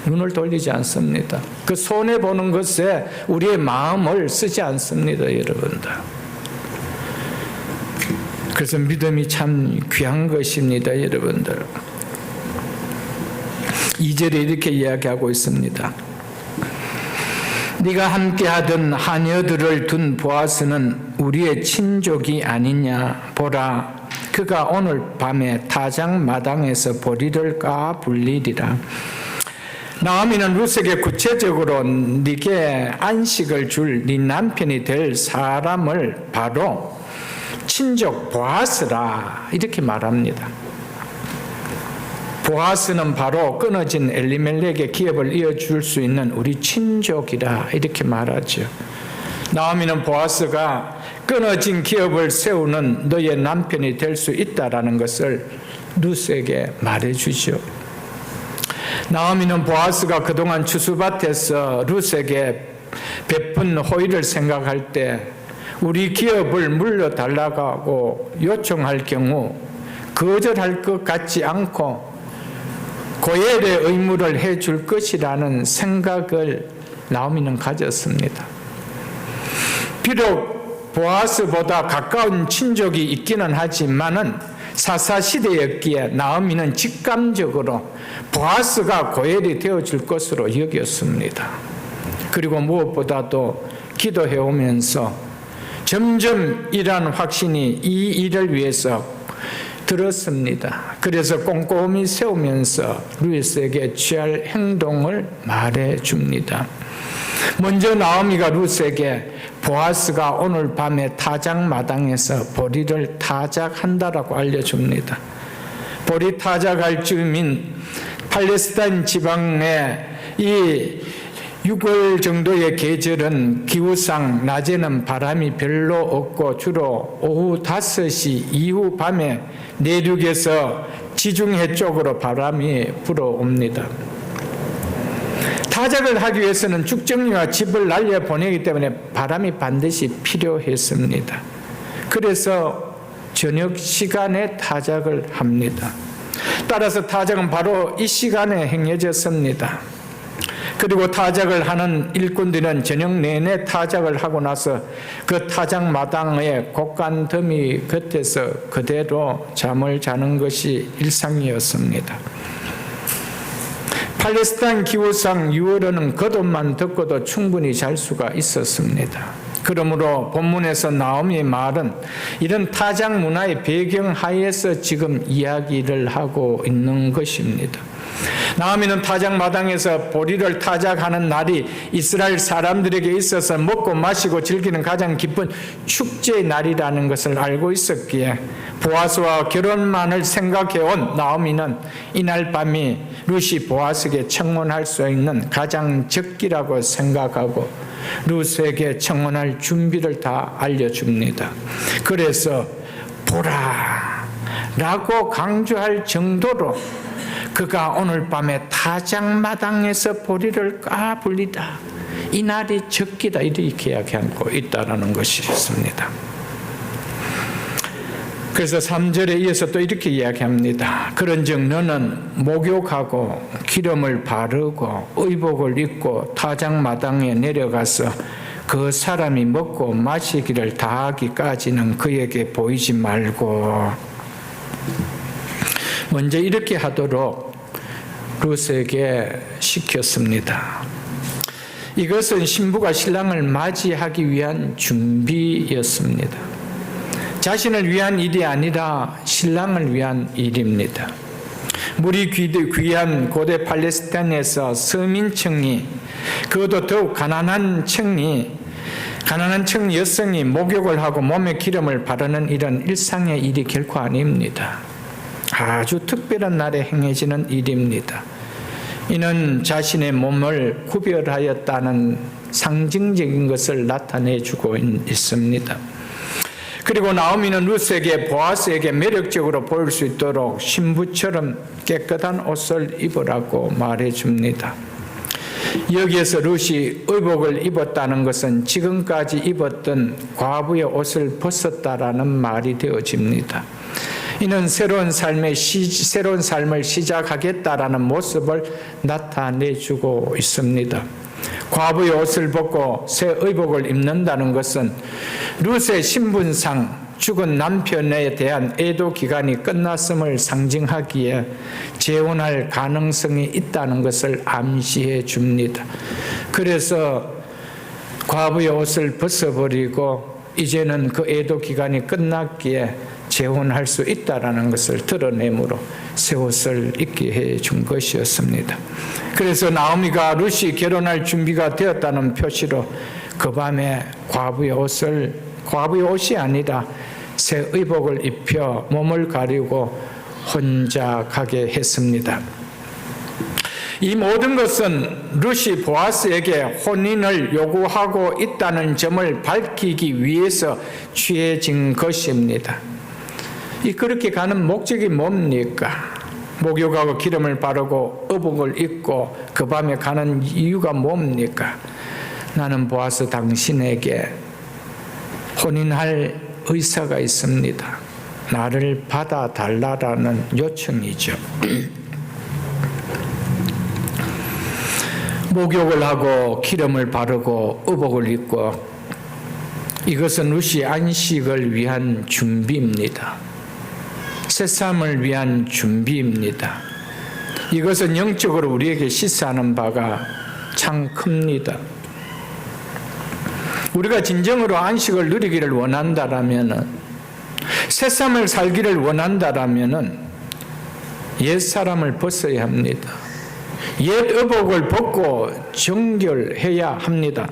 눈을 돌리지 않습니다. 그 손해 보는 것에 우리의 마음을 쓰지 않습니다, 여러분들. 그래서 믿음이 참 귀한 것입니다, 여러분들. 2절에 이렇게 이야기하고 있습니다. 네가 함께하던 하녀들을 둔 보아스는 우리의 친족이 아니냐. 보라, 그가 오늘 밤에 타작 마당에서 보리를 까 불리리라. 나오미는 루스에게 구체적으로 네게 안식을 줄 네 남편이 될 사람을 바로 친족 보아스라 이렇게 말합니다. 보아스는 바로 끊어진 엘리멜렉의 기업을 이어줄 수 있는 우리 친족이라 이렇게 말하죠. 나오미는 보아스가 끊어진 기업을 세우는 너의 남편이 될 수 있다라는 것을 루스에게 말해주죠. 나오미는 보아스가 그동안 추수밭에서 루스에게 베푼 호의를 생각할 때 우리 기업을 물려달라고 요청할 경우 거절할 것 같지 않고 고엘의 의무를 해줄 것이라는 생각을 나오미는 가졌습니다. 비록 보아스보다 가까운 친족이 있기는 하지만은 사사시대였기에 나오미는 직감적으로 보아스가 고엘이 되어줄 것으로 여겼습니다. 그리고 무엇보다도 기도해오면서 점점 이러한 확신이 이 일을 위해서 들었습니다. 그래서 꼼꼼히 세우면서 루스에게 취할 행동을 말해줍니다. 먼저 나오미가 루스에게 보아스가 오늘 밤에 타작 마당에서 보리를 타작한다라고 알려줍니다. 보리 타작할 즈음인 팔레스타인 지방의 이 6월 정도의 계절은 기후상 낮에는 바람이 별로 없고 주로 오후 5시 이후 밤에 내륙에서 지중해 쪽으로 바람이 불어옵니다. 타작을 하기 위해서는 죽정이와 짚을 날려보내기 때문에 바람이 반드시 필요했습니다. 그래서 저녁 시간에 타작을 합니다. 따라서 타작은 바로 이 시간에 행해졌습니다. 그리고 타작을 하는 일꾼들은 저녁 내내 타작을 하고 나서 그 타작 마당의 곡간 더미 곁에서 그대로 잠을 자는 것이 일상이었습니다. 팔레스타인 기후상 6월에는 겉옷만 덮고도 충분히 잘 수가 있었습니다. 그러므로 본문에서 나오미의 말은 이런 타작 문화의 배경 하에서 지금 이야기를 하고 있는 것입니다. 나오미는 타작 마당에서 보리를 타작하는 날이 이스라엘 사람들에게 있어서 먹고 마시고 즐기는 가장 기쁜 축제의 날이라는 것을 알고 있었기에 보아스와 결혼만을 생각해온 나오미는 이날 밤이 룻이 보아스에게 청혼할 수 있는 가장 적기라고 생각하고 룻에게 청혼할 준비를 다 알려줍니다. 그래서 보라 라고 강조할 정도로 그가 오늘 밤에 타작마당에서 보리를 까불리다. 이 날이 적기다. 이렇게 이야기하고 있다는 것이었습니다. 그래서 3절에 이어서 또 이렇게 이야기합니다. 그런즉 너는 목욕하고 기름을 바르고 의복을 입고 타작마당에 내려가서 그 사람이 먹고 마시기를 다하기까지는 그에게 보이지 말고 먼저 이렇게 하도록 룻에게 시켰습니다. 이것은 신부가 신랑을 맞이하기 위한 준비였습니다. 자신을 위한 일이 아니라 신랑을 위한 일입니다. 물이 귀한 고대 팔레스타인에서 서민층이 그것도 더욱 가난한 층 여성이 목욕을 하고 몸에 기름을 바르는 이런 일상의 일이 결코 아닙니다. 아주 특별한 날에 행해지는 일입니다. 이는 자신의 몸을 구별하였다는 상징적인 것을 나타내주고 있습니다. 그리고 나오미는 룻에게 보아스에게 매력적으로 보일 수 있도록 신부처럼 깨끗한 옷을 입으라고 말해줍니다. 여기에서 룻이 의복을 입었다는 것은 지금까지 입었던 과부의 옷을 벗었다라는 말이 되어집니다. 이는 새로운 삶을 시작하겠다라는 모습을 나타내주고 있습니다. 과부의 옷을 벗고 새 의복을 입는다는 것은 룻의 신분상 죽은 남편에 대한 애도 기간이 끝났음을 상징하기에 재혼할 가능성이 있다는 것을 암시해 줍니다. 그래서 과부의 옷을 벗어버리고 이제는 그 애도 기간이 끝났기에 재혼할 수 있다는 것을 드러내므로 새 옷을 입게 해준 것이었습니다. 그래서 나오미가 룻이 결혼할 준비가 되었다는 표시로 그 밤에 과부의 옷이 아니라 새 의복을 입혀 몸을 가리고 혼자 가게 했습니다. 이 모든 것은 룻이 보아스에게 혼인을 요구하고 있다는 점을 밝히기 위해서 취해진 것입니다. 그렇게 가는 목적이 뭡니까? 목욕하고 기름을 바르고 의복을 입고 그 밤에 가는 이유가 뭡니까? 나는 보아스 당신에게 혼인할 의사가 있습니다. 나를 받아달라라는 요청이죠. 목욕을 하고 기름을 바르고 의복을 입고 이것은 룻이 안식을 위한 준비입니다. 새삼을 위한 준비입니다. 이것은 영적으로 우리에게 시사하는 바가 참 큽니다. 우리가 진정으로 안식을 누리기를 원한다라면, 새삼을 살기를 원한다라면 옛사람을 벗어야 합니다. 옛 의복을 벗고 정결해야 합니다.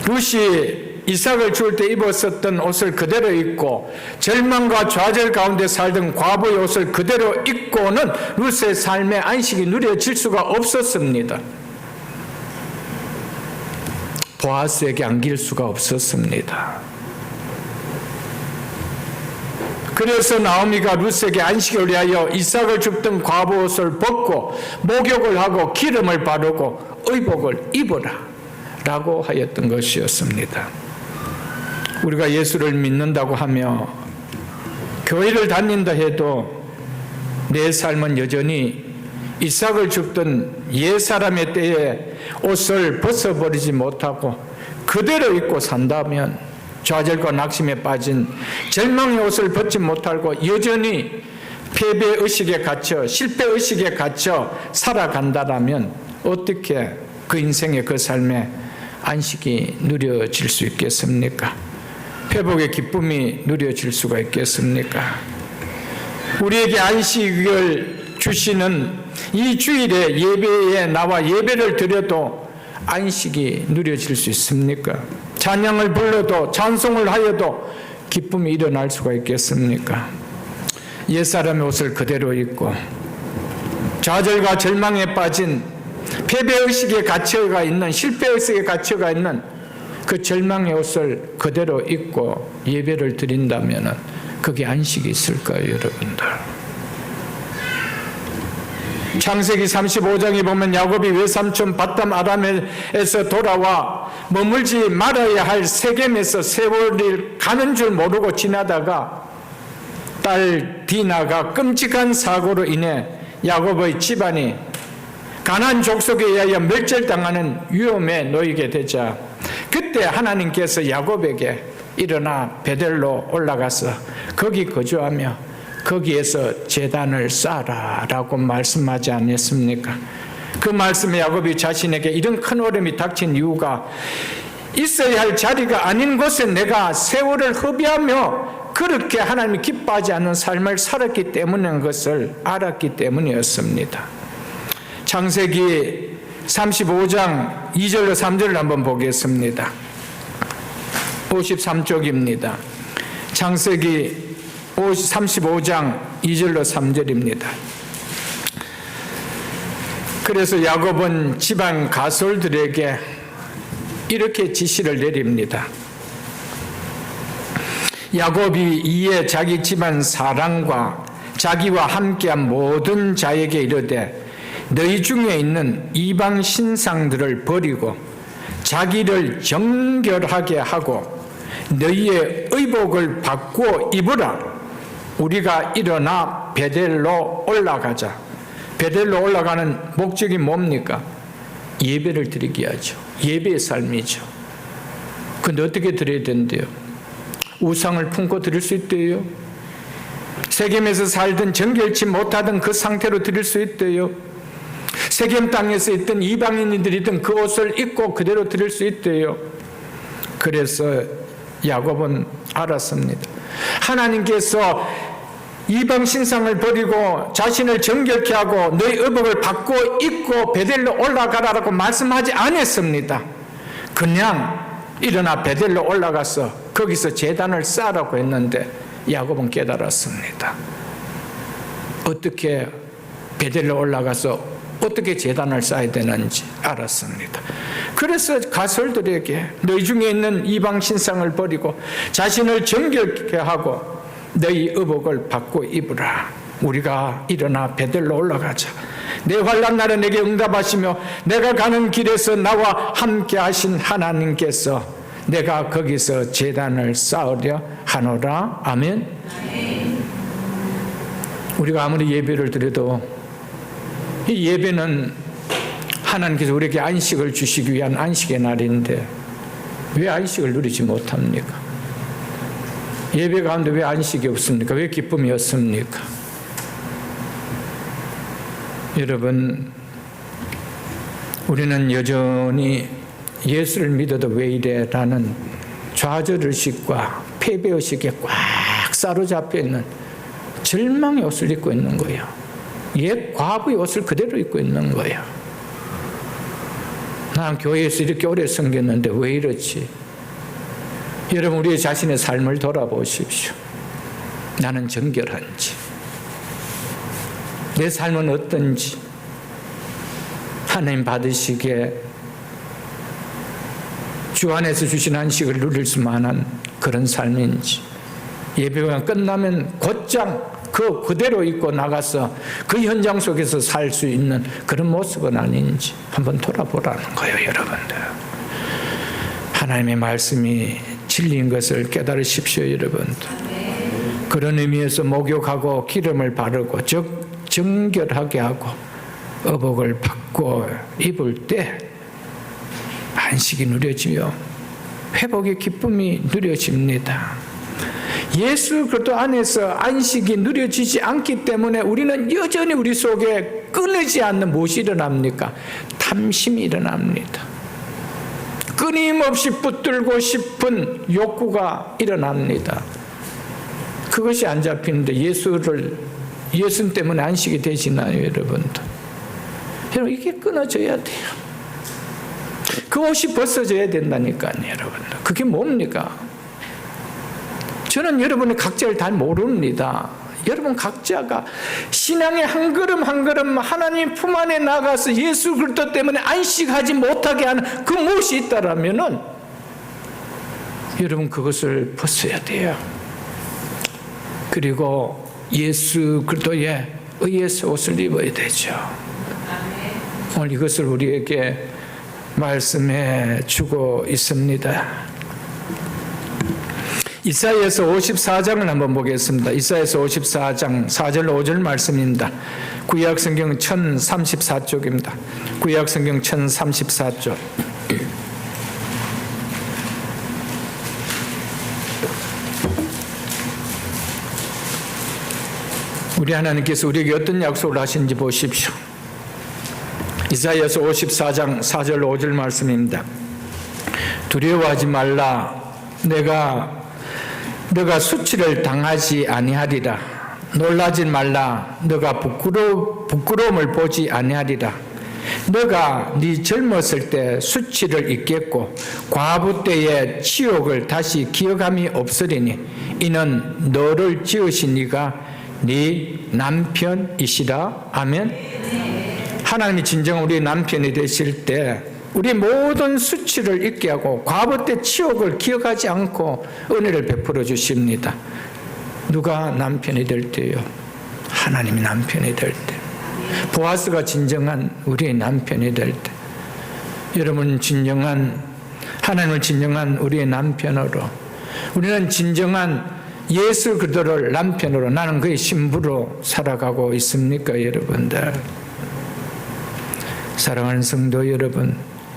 룻이 이삭을 죽을 때 입었었던 옷을 그대로 입고 절망과 좌절 가운데 살던 과부의 옷을 그대로 입고는 룻의 삶의 안식이 누려질 수가 없었습니다. 보아스에게 안길 수가 없었습니다. 그래서 나오미가 룻에게 안식을 위하여 이삭을 줍던 과부 옷을 벗고 목욕을 하고 기름을 바르고 의복을 입어라 라고 하였던 것이었습니다. 우리가 예수를 믿는다고 하며 교회를 다닌다 해도 내 삶은 여전히 이삭을 줍던 옛사람의 때에 옷을 벗어버리지 못하고 그대로 입고 산다면 좌절과 낙심에 빠진 절망의 옷을 벗지 못하고 여전히 패배의식에 갇혀 실패의식에 갇혀 살아간다라면 어떻게 그 인생의 그 삶에 안식이 누려질 수 있겠습니까? 회복의 기쁨이 누려질 수가 있겠습니까? 우리에게 안식을 주시는 이 주일에 예배에 나와 예배를 드려도 안식이 누려질 수 있습니까? 찬양을 불러도 찬송을 하여도 기쁨이 일어날 수가 있겠습니까? 옛사람의 옷을 그대로 입고 좌절과 절망에 빠진 패배의식에 갇혀가 있는 실패의식에 갇혀가 있는 그 절망의 옷을 그대로 입고 예배를 드린다면 그게 안식이 있을까요, 여러분들? 창세기 35장에 보면 야곱이 외삼촌 밧담 아람에서 돌아와 머물지 말아야 할 세겜에서 세월을 가는 줄 모르고 지나다가 딸 디나가 끔찍한 사고로 인해 야곱의 집안이 가나안 족속에 의하여 멸절당하는 위험에 놓이게 되자 그때 하나님께서 야곱에게 일어나 베델로 올라가서 거기 거주하며 거기에서 제단을 쌓아라 라고 말씀하지 않았습니까? 그 말씀에 야곱이 자신에게 이런 큰 어려움이 닥친 이유가 있어야 할 자리가 아닌 곳에 내가 세월을 허비하며 그렇게 하나님이 기뻐하지 않는 삶을 살았기 때문인 것을 알았기 때문이었습니다. 창세기 35장 2절로 3절을 한번 보겠습니다. 53쪽입니다. 창세기 35장 2절로 3절입니다. 그래서 야곱은 집안 가솔들에게 이렇게 지시를 내립니다. 야곱이 이에 자기 집안 사람과 자기와 함께한 모든 자에게 이르되 너희 중에 있는 이방 신상들을 버리고 자기를 정결하게 하고 너희의 의복을 바꾸어 입으라. 우리가 일어나 베델로 올라가자. 베델로 올라가는 목적이 뭡니까? 예배를 드리게 하죠. 예배의 삶이죠. 근데 어떻게 드려야 된대요? 우상을 품고 드릴 수 있대요. 세겜에서 살던 정결치 못하던 그 상태로 드릴 수 있대요. 세겜 땅에서 있던 이방인들이던 그 옷을 입고 그대로 드릴 수 있대요. 그래서 야곱은 알았습니다. 하나님께서 이방 신상을 버리고 자신을 정결케 하고 너희 의복을 바꾸어 입고 베델로 올라가라라고 말씀하지 않았습니다. 그냥 일어나 베델로 올라가서 거기서 제단을 쌓으라고 했는데 야곱은 깨달았습니다. 어떻게 베델로 올라가서 어떻게 제단을 쌓아야 되는지 알았습니다. 그래서 가솔들에게 너희 중에 있는 이방 신상을 버리고 자신을 정결케 하고 너희 의복을 바꿔 입으라. 우리가 일어나 베델로 올라가자. 내 환난 날에 내게 응답하시며 내가 가는 길에서 나와 함께 하신 하나님께서 내가 거기서 제단을 쌓으려 하노라. 아멘. 우리가 아무리 예배를 드려도 이 예배는 하나님께서 우리에게 안식을 주시기 위한 안식의 날인데 왜 안식을 누리지 못합니까? 예배 가운데 왜 안식이 없습니까? 왜 기쁨이 없습니까? 여러분, 우리는 여전히 예수를 믿어도 왜 이래? 라는 좌절의식과 패배의식에 꽉 사로잡혀 있는 절망의 옷을 입고 있는 거예요. 옛 과부의 옷을 그대로 입고 있는 거예요. 난 교회에서 이렇게 오래 섬겼는데 왜 이렇지? 여러분, 우리의 자신의 삶을 돌아보십시오. 나는 정결한지, 내 삶은 어떤지, 하나님 받으시기에 주 안에서 주신 안식을 누릴 수만한 그런 삶인지, 예배가 끝나면 곧장 그대로 입고 나가서 그 현장 속에서 살 수 있는 그런 모습은 아닌지 한번 돌아보라는 거예요, 여러분들. 하나님의 말씀이 진리인 것을 깨달으십시오, 여러분들. 그런 의미에서 목욕하고 기름을 바르고 정결하게 하고 의복을 받고 입을 때 안식이 누려지요. 회복의 기쁨이 누려집니다. 예수 그리스도 안에서 안식이 누려지지 않기 때문에 우리는 여전히 우리 속에 끊이지 않는 무엇이 일어납니까? 탐심이 일어납니다. 끊임없이 붙들고 싶은 욕구가 일어납니다. 그것이 안 잡히는데 예수 때문에 안식이 되시나요, 여러분들? 여러분, 이게 끊어져야 돼요. 그 옷이 벗어져야 된다니까요, 여러분들. 그게 뭡니까? 저는 여러분의 각자를 다 모릅니다. 여러분 각자가 신앙의 한 걸음 한 걸음 하나님 품 안에 나가서 예수 그리스도 때문에 안식하지 못하게 하는 그 무엇이 있다라면은 여러분 그것을 벗어야 돼요. 그리고 예수 그리스도의 의에서 옷을 입어야 되죠. 오늘 이것을 우리에게 말씀해 주고 있습니다. 이사야서 54장을 한번 보겠습니다. 이사야서 54장 4절 5절 말씀입니다. 구약성경 1034쪽입니다. 구약성경 1034쪽. 우리 하나님께서 우리에게 어떤 약속을 하신지 보십시오. 이사야서 54장 4절 5절 말씀입니다. 두려워하지 말라. 너가 수치를 당하지 아니하리라. 놀라지 말라. 너가 부끄러움을 보지 아니하리라. 너가 네 젊었을 때 수치를 잊겠고 과부 때의 치욕을 다시 기억함이 없으리니 이는 너를 지으신 이가 네 남편이시라. 아멘. 하나님이 진정 우리의 남편이 되실 때 우리 모든 수치를 잊게 하고 과부 때 치욕을 기억하지 않고 은혜를 베풀어 주십니다. 누가 남편이 될 때요? 하나님이 남편이 될 때. 보아스가 진정한 우리의 남편이 될 때. 여러분 하나님을 진정한 우리의 남편으로, 우리는 진정한 예수 그리스도를 남편으로, 나는 그의 신부로 살아가고 있습니까, 여러분들? 사랑하는 성도 여러분,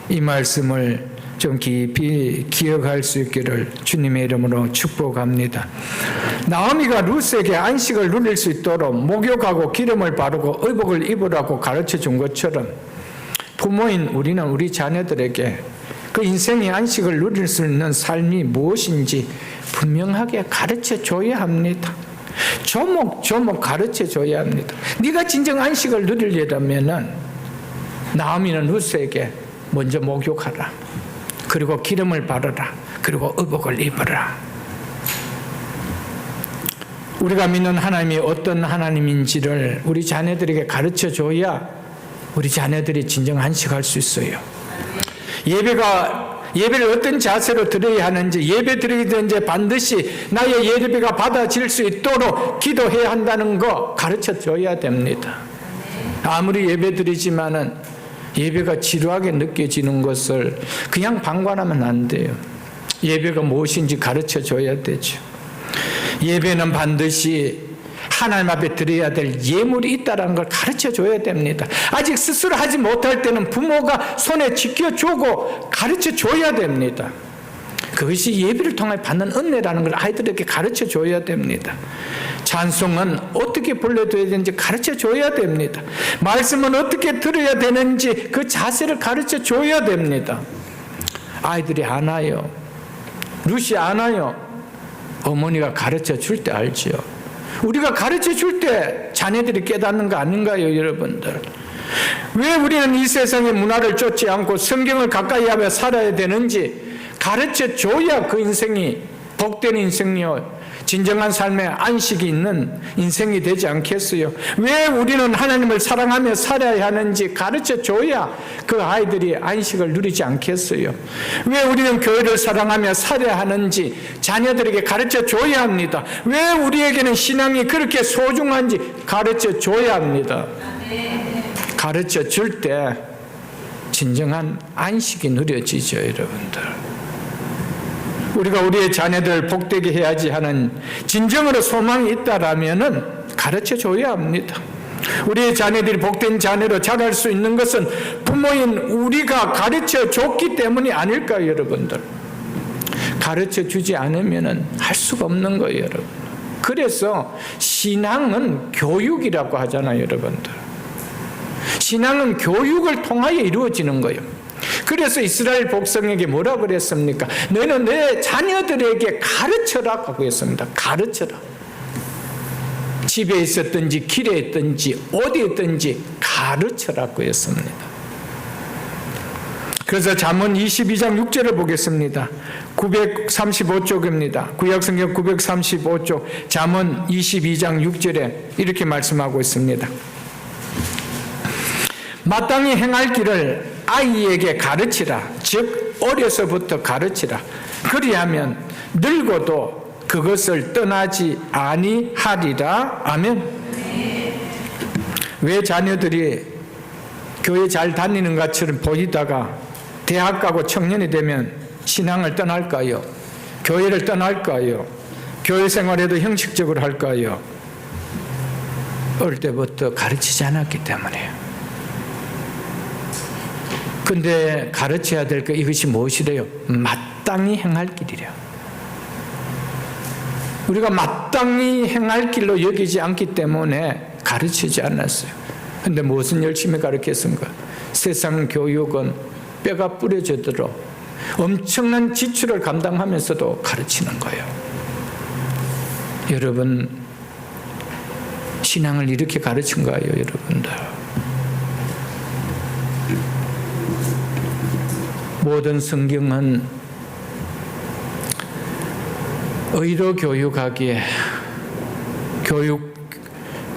이 말씀을 좀 깊이 기억할 수 있기를 주님의 이름으로 축복합니다. 나오미가 룻에게 안식을 누릴 수 있도록 목욕하고 기름을 바르고 의복을 입으라고 가르쳐 준 것처럼 부모인 우리는 우리 자녀들에게 그 인생의 안식을 누릴 수 있는 삶이 무엇인지 분명하게 가르쳐 줘야 합니다. 조목조목 가르쳐 줘야 합니다. 네가 진정 안식을 누리려면은 나오미는 룻에게 먼저 목욕하라. 그리고 기름을 바르라. 그리고 의복을 입어라. 우리가 믿는 하나님이 어떤 하나님인지를 우리 자녀들에게 가르쳐 줘야 우리 자녀들이 진정 안식할 수 있어요. 예배를 어떤 자세로 드려야 하는지, 예배 드리기 전에 반드시 나의 예배가 받아질 수 있도록 기도해야 한다는 거 가르쳐 줘야 됩니다. 아무리 예배 드리지만은 예배가 지루하게 느껴지는 것을 그냥 방관하면 안 돼요. 예배가 무엇인지 가르쳐 줘야 되죠. 예배는 반드시 하나님 앞에 드려야 될 예물이 있다는 걸 가르쳐 줘야 됩니다. 아직 스스로 하지 못할 때는 부모가 손에 지켜주고 가르쳐 줘야 됩니다. 그것이 예배를 통해 받는 은혜라는 걸 아이들에게 가르쳐 줘야 됩니다. 찬송은 어떻게 불러줘야 되는지 가르쳐 줘야 됩니다. 말씀은 어떻게 들어야 되는지 그 자세를 가르쳐 줘야 됩니다. 아이들이 안 와요. 룻이 안 와요. 어머니가 가르쳐 줄 때 알지요. 우리가 가르쳐 줄 때 자녀들이 깨닫는 거 아닌가요, 여러분들? 왜 우리는 이 세상의 문화를 쫓지 않고 성경을 가까이 하며 살아야 되는지 가르쳐 줘야 그 인생이 복된 인생이요, 진정한 삶의 안식이 있는 인생이 되지 않겠어요? 왜 우리는 하나님을 사랑하며 살아야 하는지 가르쳐 줘야 그 아이들이 안식을 누리지 않겠어요? 왜 우리는 교회를 사랑하며 살아야 하는지 자녀들에게 가르쳐 줘야 합니다. 왜 우리에게는 신앙이 그렇게 소중한지 가르쳐 줘야 합니다. 가르쳐 줄 때 진정한 안식이 누려지죠, 여러분들. 우리가 우리의 자녀들 복되게 해야지 하는 진정으로 소망이 있다라면은 가르쳐 줘야 합니다. 우리의 자녀들이 복된 자녀로 자랄 수 있는 것은 부모인 우리가 가르쳐 줬기 때문이 아닐까요, 여러분들? 가르쳐 주지 않으면은 할 수가 없는 거예요, 여러분. 그래서 신앙은 교육이라고 하잖아요, 여러분들. 신앙은 교육을 통하여 이루어지는 거예요. 그래서 이스라엘 백성에게 뭐라 그랬습니까? 너는 내 자녀들에게 가르쳐라고 했습니다. 가르쳐라. 집에 있었든지 길에 있든지 어디에 있든지 가르쳐라고 했습니다. 그래서 잠언 22장 6절을 보겠습니다. 935쪽입니다. 구약성경 935쪽 잠언 22장 6절에 이렇게 말씀하고 있습니다. 마땅히 행할 길을 아이에게 가르치라. 즉 어려서부터 가르치라. 그리하면 늙어도 그것을 떠나지 아니하리라. 아멘. 왜 자녀들이 교회 잘 다니는 것처럼 보이다가 대학 가고 청년이 되면 신앙을 떠날까요? 교회를 떠날까요? 교회 생활에도 형식적으로 할까요? 어릴 때부터 가르치지 않았기 때문에요. 근데 가르쳐야 될 것 이것이 무엇이래요? 마땅히 행할 길이래요. 우리가 마땅히 행할 길로 여기지 않기 때문에 가르치지 않았어요. 근데 무엇은 열심히 가르쳤습니까? 세상 교육은 뼈가 부러지도록 엄청난 지출을 감당하면서도 가르치는 거예요. 여러분, 신앙을 이렇게 가르친 거예요, 여러분들. 모든 성경은 의로 교육하기에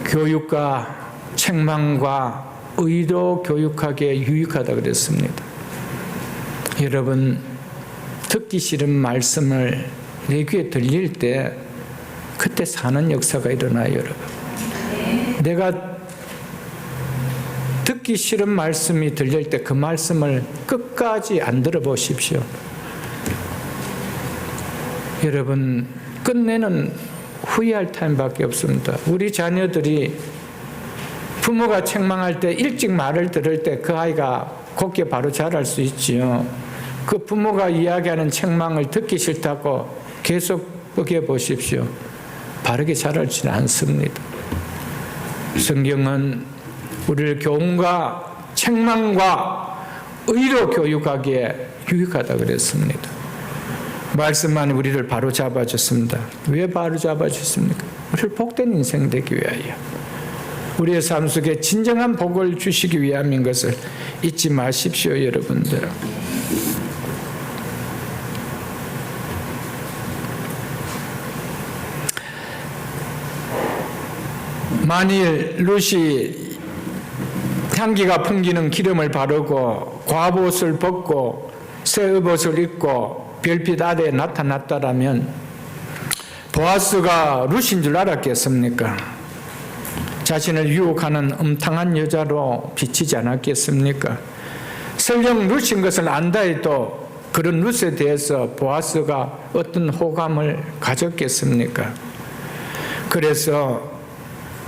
교육과 책망과 의로 교육하기에 유익하다 그랬습니다. 여러분, 듣기 싫은 말씀을 내 귀에 들릴 때 그때 사는 역사가 일어나요, 여러분. 내가 듣기 싫은 말씀이 들릴 때 그 말씀을 끝까지 안 들어보십시오. 여러분, 끝내는 후회할 타임밖에 없습니다. 우리 자녀들이 부모가 책망할 때 일찍 말을 들을 때 그 아이가 곱게 바로 자랄 수 있지요. 그 부모가 이야기하는 책망을 듣기 싫다고 계속 어겨보십시오. 바르게 자라지는 않습니다. 성경은 우리를 교훈과 책망과 의로 교육하기에 유익하다 그랬습니다. 말씀만 우리를 바로 잡아줬습니다. 왜 바로 잡아줬습니까? 우리를 복된 인생 되기 위하여, 우리의 삶 속에 진정한 복을 주시기 위함인 것을 잊지 마십시오, 여러분들. 만일 룻이 향기가 풍기는 기름을 바르고 과봇을 벗고 새 옷을 입고 별빛 아래에 나타났다라면 보아스가 룻인 줄 알았겠습니까? 자신을 유혹하는 음탕한 여자로 비치지 않았겠습니까? 설령 룻인 것을 안다 해도 그런 룻에 대해서 보아스가 어떤 호감을 가졌겠습니까? 그래서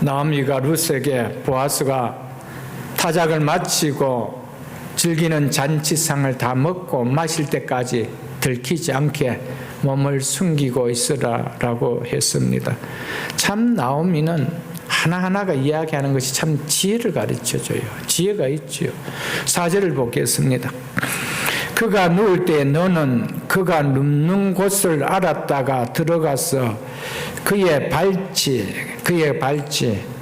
나오미가 룻에게 보아스가 타작을 마치고 즐기는 잔치상을 다 먹고 마실 때까지 들키지 않게 몸을 숨기고 있으라라고 했습니다. 참 나오미는 하나하나가 이야기하는 것이 참 지혜를 가르쳐줘요. 지혜가 있죠. 4절을 보겠습니다. 그가 누울 때 너는 그가 눕는 곳을 알았다가 들어가서 그의 발치,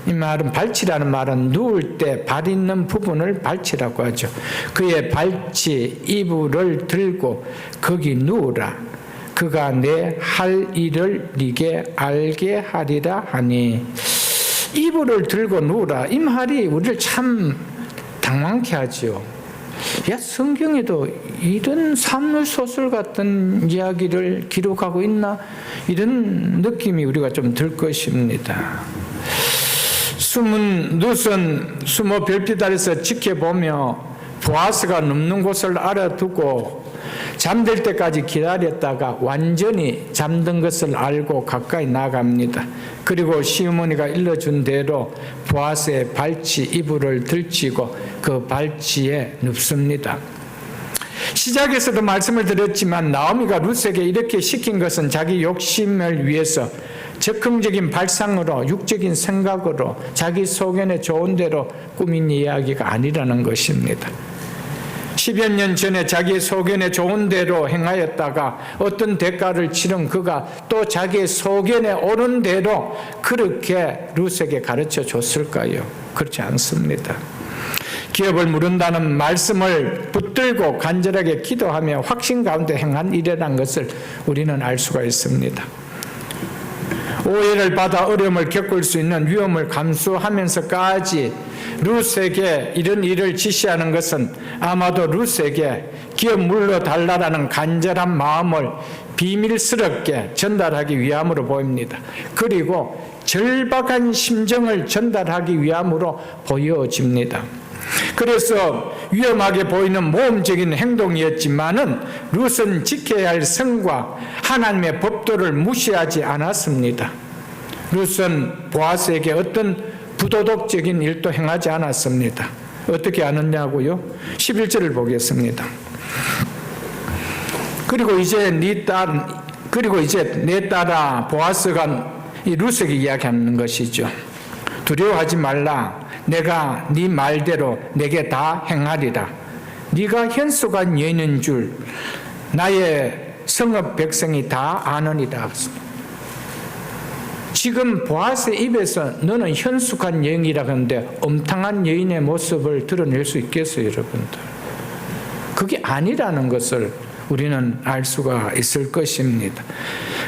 이 말은 발치라는 말은 누울 때 발 있는 부분을 발치라고 하죠. 그의 발치 이불을 들고 거기 누우라. 그가 내 할 일을 네게 알게 하리라 하니, 이불을 들고 누우라, 이 말이 우리를 참 당황케 하지요. 야, 성경에도 이런 산물소설 같은 이야기를 기록하고 있나? 이런 느낌이 우리가 좀 들 것입니다. 숨은 룻은 숨어 별빛 아래서 지켜보며 보아스가 눕는 곳을 알아두고 잠들 때까지 기다렸다가 완전히 잠든 것을 알고 가까이 나갑니다. 그리고 시어머니가 일러준 대로 보아스의 발치 이불을 들치고 그 발치에 눕습니다. 시작에서도 말씀을 드렸지만 나오미가 룻에게 이렇게 시킨 것은 자기 욕심을 위해서 적극적인 발상으로, 육적인 생각으로 자기 소견에 좋은 대로 꾸민 이야기가 아니라는 것입니다. 10여 년 전에 자기의 소견에 좋은 대로 행하였다가 어떤 대가를 치른 그가 또 자기의 소견에 옳은 대로 그렇게 룻에게 가르쳐 줬을까요? 그렇지 않습니다. 기업을 물은다는 말씀을 붙들고 간절하게 기도하며 확신 가운데 행한 일이라는 것을 우리는 알 수가 있습니다. 오해를 받아 어려움을 겪을 수 있는 위험을 감수하면서까지 룻에게 이런 일을 지시하는 것은 아마도 룻에게 기업 물러달라는 간절한 마음을 비밀스럽게 전달하기 위함으로 보입니다. 그리고 절박한 심정을 전달하기 위함으로 보여집니다. 그래서 위험하게 보이는 모험적인 행동이었지만은 룻은 지켜야 할 성과 하나님의 법도를 무시하지 않았습니다. 룻은 보아스에게 어떤 부도덕적인 일도 행하지 않았습니다. 어떻게 하느냐고요? 11절을 보겠습니다. 그리고 이제 내 딸아 보아스가 이 룻에게 이야기하는 것이죠. 두려워하지 말라. 내가 네 말대로 내게 다 행하리라. 네가 현숙한 여인인 줄 나의 성읍 백성이 다 아느니라. 지금 보아스의 입에서 너는 현숙한 여인이라 하는데 엄탕한 여인의 모습을 드러낼 수 있겠어요, 여러분들? 그게 아니라는 것을 우리는 알 수가 있을 것입니다.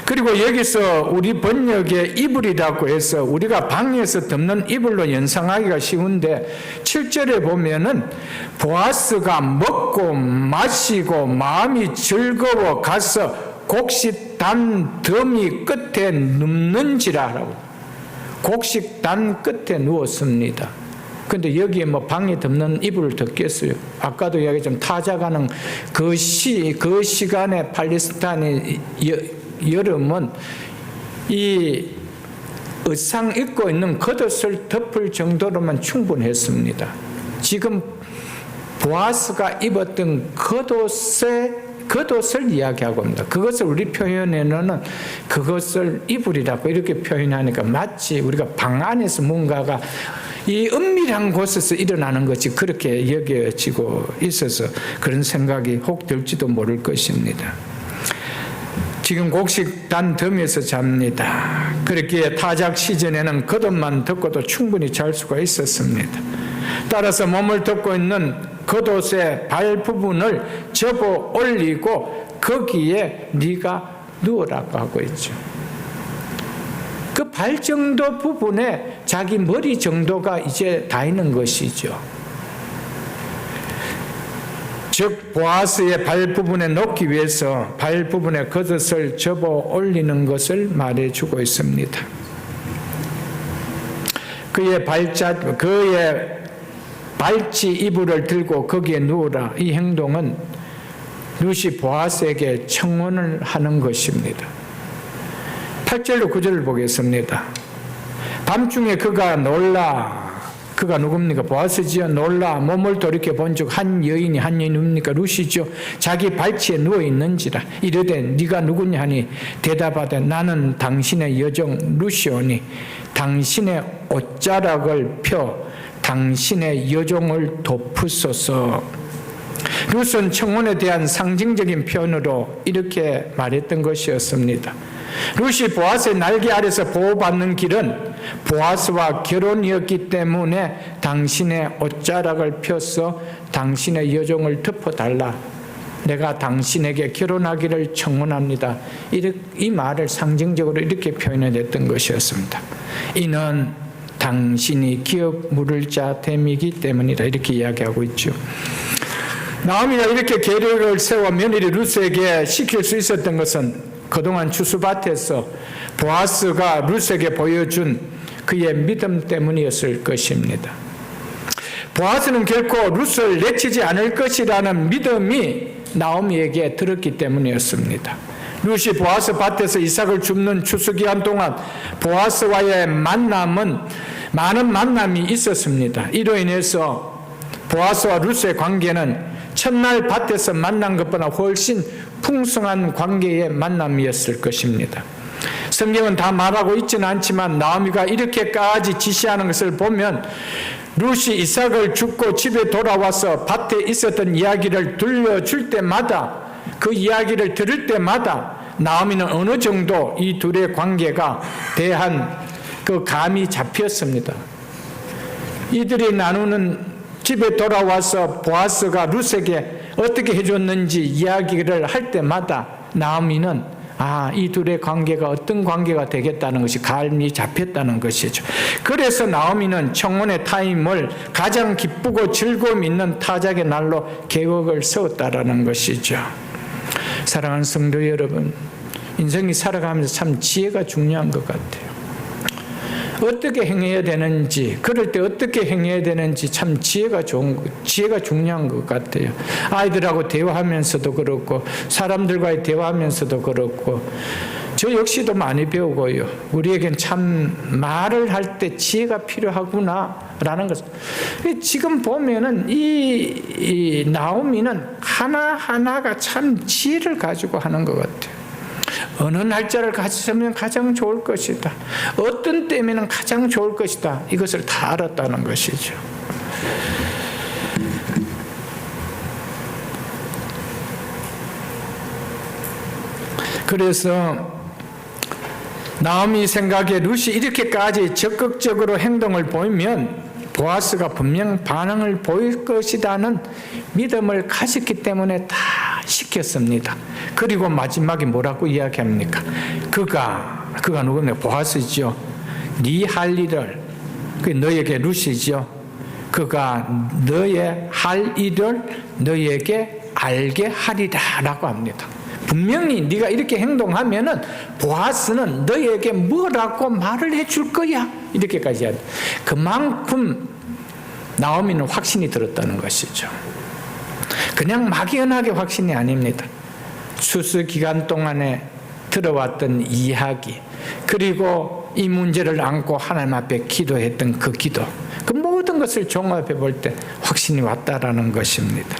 그리고 여기서 우리 번역에 이불이라고 해서 우리가 방에서 덮는 이불로 연상하기가 쉬운데 7절에 보면은 보아스가 먹고 마시고 마음이 즐거워 가서 곡식단 더미 끝에 눕는지라라고. 곡식단 끝에 누웠습니다. 근데 여기에 뭐 방에 덮는 이불을 덮겠어요. 아까도 이야기했지만 타작하는 그 시간에 팔레스타인의 여름은 이 의상 입고 있는 겉옷을 덮을 정도로만 충분했습니다. 지금 보아스가 입었던 겉옷을 이야기하고 있습니다. 그것을 우리 표현에는 그것을 이불이라고 이렇게 표현하니까 마치 우리가 방 안에서 뭔가가 이 은밀한 곳에서 일어나는 것이 그렇게 여겨지고 있어서 그런 생각이 혹 들지도 모를 것입니다. 지금 곡식단 덤에서 잡니다. 그렇기에 타작 시즌에는 겉옷만 덮고도 충분히 잘 수가 있었습니다. 따라서 몸을 덮고 있는 겉옷의 발 부분을 접어 올리고 거기에 네가 누우라고 하고 있죠. 그 발 정도 부분에 자기 머리 정도가 이제 닿는 것이죠. 즉 보아스의 발 부분에 놓기 위해서 발 부분에 겉옷을 접어 올리는 것을 말해주고 있습니다. 그의 발치 이불을 들고 거기에 누우라. 이 행동은 룻이 보아스에게 청혼을 하는 것입니다. 8절로 9절을 보겠습니다. 밤중에 그가 놀라. 그가 누굽니까? 보아스지요. 놀라 몸을 돌이켜 본즉 한 여인이 누굽니까? 룻이죠. 자기 발치에 누워 있는지라. 이르되 네가 누구냐 하니 대답하되 나는 당신의 여종 룻이오니 당신의 옷자락을 펴 당신의 여종을 덮으소서. 룻은 청혼에 대한 상징적인 표현으로 이렇게 말했던 것이었습니다. 룻이 보아스의 날개 아래서 보호받는 길은 보아스와 결혼이었기 때문에 당신의 옷자락을 펴서 당신의 여종을 덮어달라. 내가 당신에게 결혼하기를 청혼합니다. 이 말을 상징적으로 이렇게 표현했던 것이었습니다. 이는 당신이 기업 물을 자 됨이기 때문이다. 이렇게 이야기하고 있죠. 나오미가 이렇게 계략을 세워 며느리 룻에게 시킬 수 있었던 것은 그동안 추수밭에서 보아스가 룻에게 보여준 그의 믿음 때문이었을 것입니다. 보아스는 결코 룻을 내치지 않을 것이라는 믿음이 나오미에게 들었기 때문이었습니다. 룻이 보아스 밭에서 이삭을 줍는 추수기간 동안 보아스와의 많은 만남이 있었습니다. 이로 인해서 보아스와 룻의 관계는 첫날 밭에서 만난 것보다 훨씬 풍성한 관계의 만남이었을 것입니다. 성경은 다 말하고 있지는 않지만 나오미가 이렇게까지 지시하는 것을 보면 룻이 이삭을 줍고 집에 돌아와서 밭에 있었던 이야기를 들려줄 때마다, 그 이야기를 들을 때마다 나오미는 어느 정도 이 둘의 관계가 대한 그 감이 잡혔습니다. 이들이 나누는, 집에 돌아와서 보아스가 룻에게 어떻게 해줬는지 이야기를 할 때마다 나오미는 이 둘의 관계가 어떤 관계가 되겠다는 것이 감이 잡혔다는 것이죠. 그래서 나오미는 청혼의 타임을 가장 기쁘고 즐거움 있는 타작의 날로 계획을 세웠다라는 것이죠. 사랑하는 성도 여러분, 인생이 살아가면서 참 지혜가 중요한 것 같아요. 어떻게 행해야 되는지, 그럴 때 어떻게 행해야 되는지 참 지혜가 중요한 것 같아요. 아이들하고 대화하면서도 그렇고, 사람들과의 대화하면서도 그렇고, 저 역시도 많이 배우고요. 우리에겐 참 말을 할 때 지혜가 필요하구나라는 것을. 지금 보면은 이 나오미는 하나하나가 참 지혜를 가지고 하는 것 같아요. 어느 날짜를 가지면 가장 좋을 것이다. 어떤 때면은 가장 좋을 것이다. 이것을 다 알았다는 것이죠. 그래서 나오미 생각에 룻이 이렇게까지 적극적으로 행동을 보이면 보아스가 분명 반응을 보일 것이라는 믿음을 가졌기 때문에 다 시켰습니다. 그리고 마지막에 뭐라고 이야기합니까? 그가 누구냐? 보아스죠. 네 할 일을, 그 너에게 룻이죠. 그가 너의 할 일을 너에게 알게 하리라라고 합니다. 분명히 네가 이렇게 행동하면은 보아스는 너에게 뭐라고 말을 해줄 거야. 이렇게까지 합니다. 그만큼 나오미는 확신이 들었다는 것이죠. 그냥 막연하게 확신이 아닙니다. 추수 기간 동안에 들어왔던 이야기, 그리고 이 문제를 안고 하나님 앞에 기도했던 그 기도, 그 모든 것을 종합해 볼 때 확신이 왔다라는 것입니다.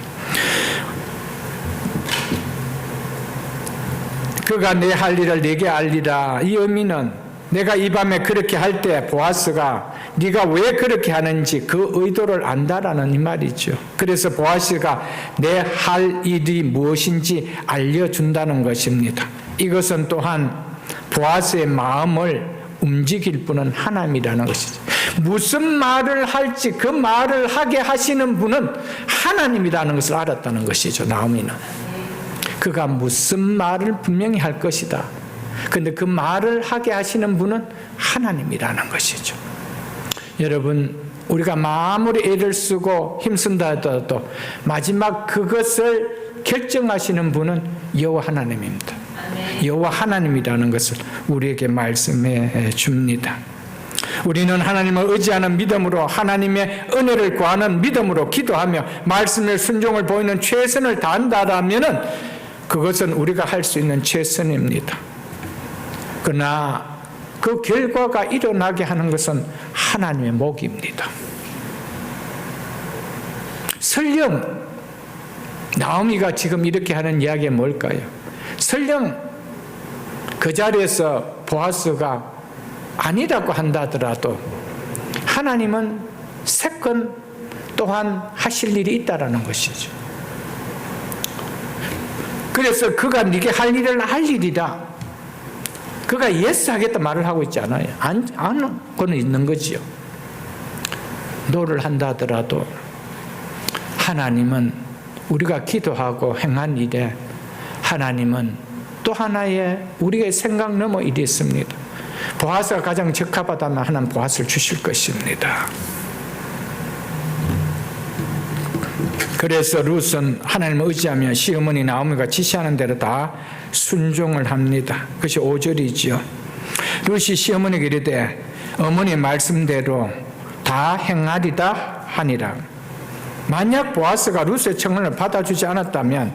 그가 내 할 일을 네게 알리라. 이 의미는 내가 이 밤에 그렇게 할 때 보아스가 네가 왜 그렇게 하는지 그 의도를 안다라는 이 말이죠. 그래서 보아스가 내 할 일이 무엇인지 알려준다는 것입니다. 이것은 또한 보아스의 마음을 움직일 분은 하나님이라는 것이죠. 무슨 말을 할지 그 말을 하게 하시는 분은 하나님이라는 것을 알았다는 것이죠. 나오미는 그가 무슨 말을 분명히 할 것이다. 그런데 그 말을 하게 하시는 분은 하나님이라는 것이죠. 여러분, 우리가 아무리 애를 쓰고 힘쓴다 하더라도 마지막 그것을 결정하시는 분은 여호와 하나님입니다. 여호와 하나님이라는 것을 우리에게 말씀해 줍니다. 우리는 하나님을 의지하는 믿음으로, 하나님의 은혜를 구하는 믿음으로 기도하며 말씀의 순종을 보이는 최선을 다한다라면은 그것은 우리가 할 수 있는 최선입니다. 그러나 그 결과가 일어나게 하는 것은 하나님의 목입니다. 설령 나오미가 지금 이렇게 하는 이야기가 뭘까요? 설령 그 자리에서 보아스가 아니라고 한다더라도 하나님은 세건 또한 하실 일이 있다라는 것이죠. 그래서 그가 네게 할 일을 할 일이다. 그가 예스 하겠다 말을 하고 있지 않아요. 안 하고는 있는 거지요. 노를 한다 하더라도 하나님은 우리가 기도하고 행한 일에 하나님은 또 하나의 우리의 생각 넘어 일이 있습니다. 보아스가 가장 적합하다면 하나님 보아스를 주실 것입니다. 그래서 룻은 하나님을 의지하며 시어머니 나오미가 지시하는 대로 다 순종을 합니다. 그것이 5절이지요. 룻이 시어머니에게 이르되 어머니 말씀대로 다 행하리다 하니라. 만약 보아스가 룻의 청혼을 받아주지 않았다면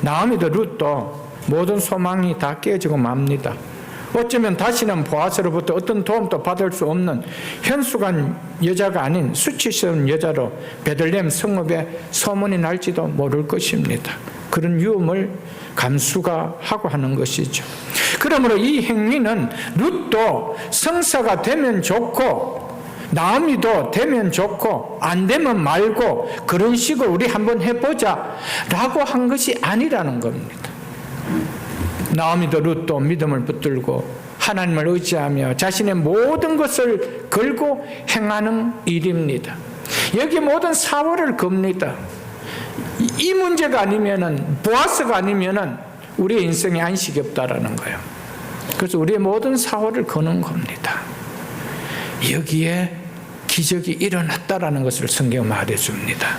나오미도 룻도 모든 소망이 다 깨지고 맙니다. 어쩌면 다시는 보아스로부터 어떤 도움도 받을 수 없는 현숙한 여자가 아닌 수치스러운 여자로 베들레헴 성읍에 소문이 날지도 모를 것입니다. 그런 위험을 감수가 하고 하는 것이죠. 그러므로 이 행위는 룻도 성사가 되면 좋고 나오미도 되면 좋고 안 되면 말고 그런 식으로 우리 한번 해보자 라고 한 것이 아니라는 겁니다. 나오미도 룻도 믿음을 붙들고 하나님을 의지하며 자신의 모든 것을 걸고 행하는 일입니다. 여기 모든 사활을 겁니다. 이 문제가 아니면은 보아스가 아니면은 우리의 인생에 안식이 없다라는 거예요. 그래서 우리의 모든 사활을 거는 겁니다. 여기에 기적이 일어났다라는 것을 성경은 말해줍니다.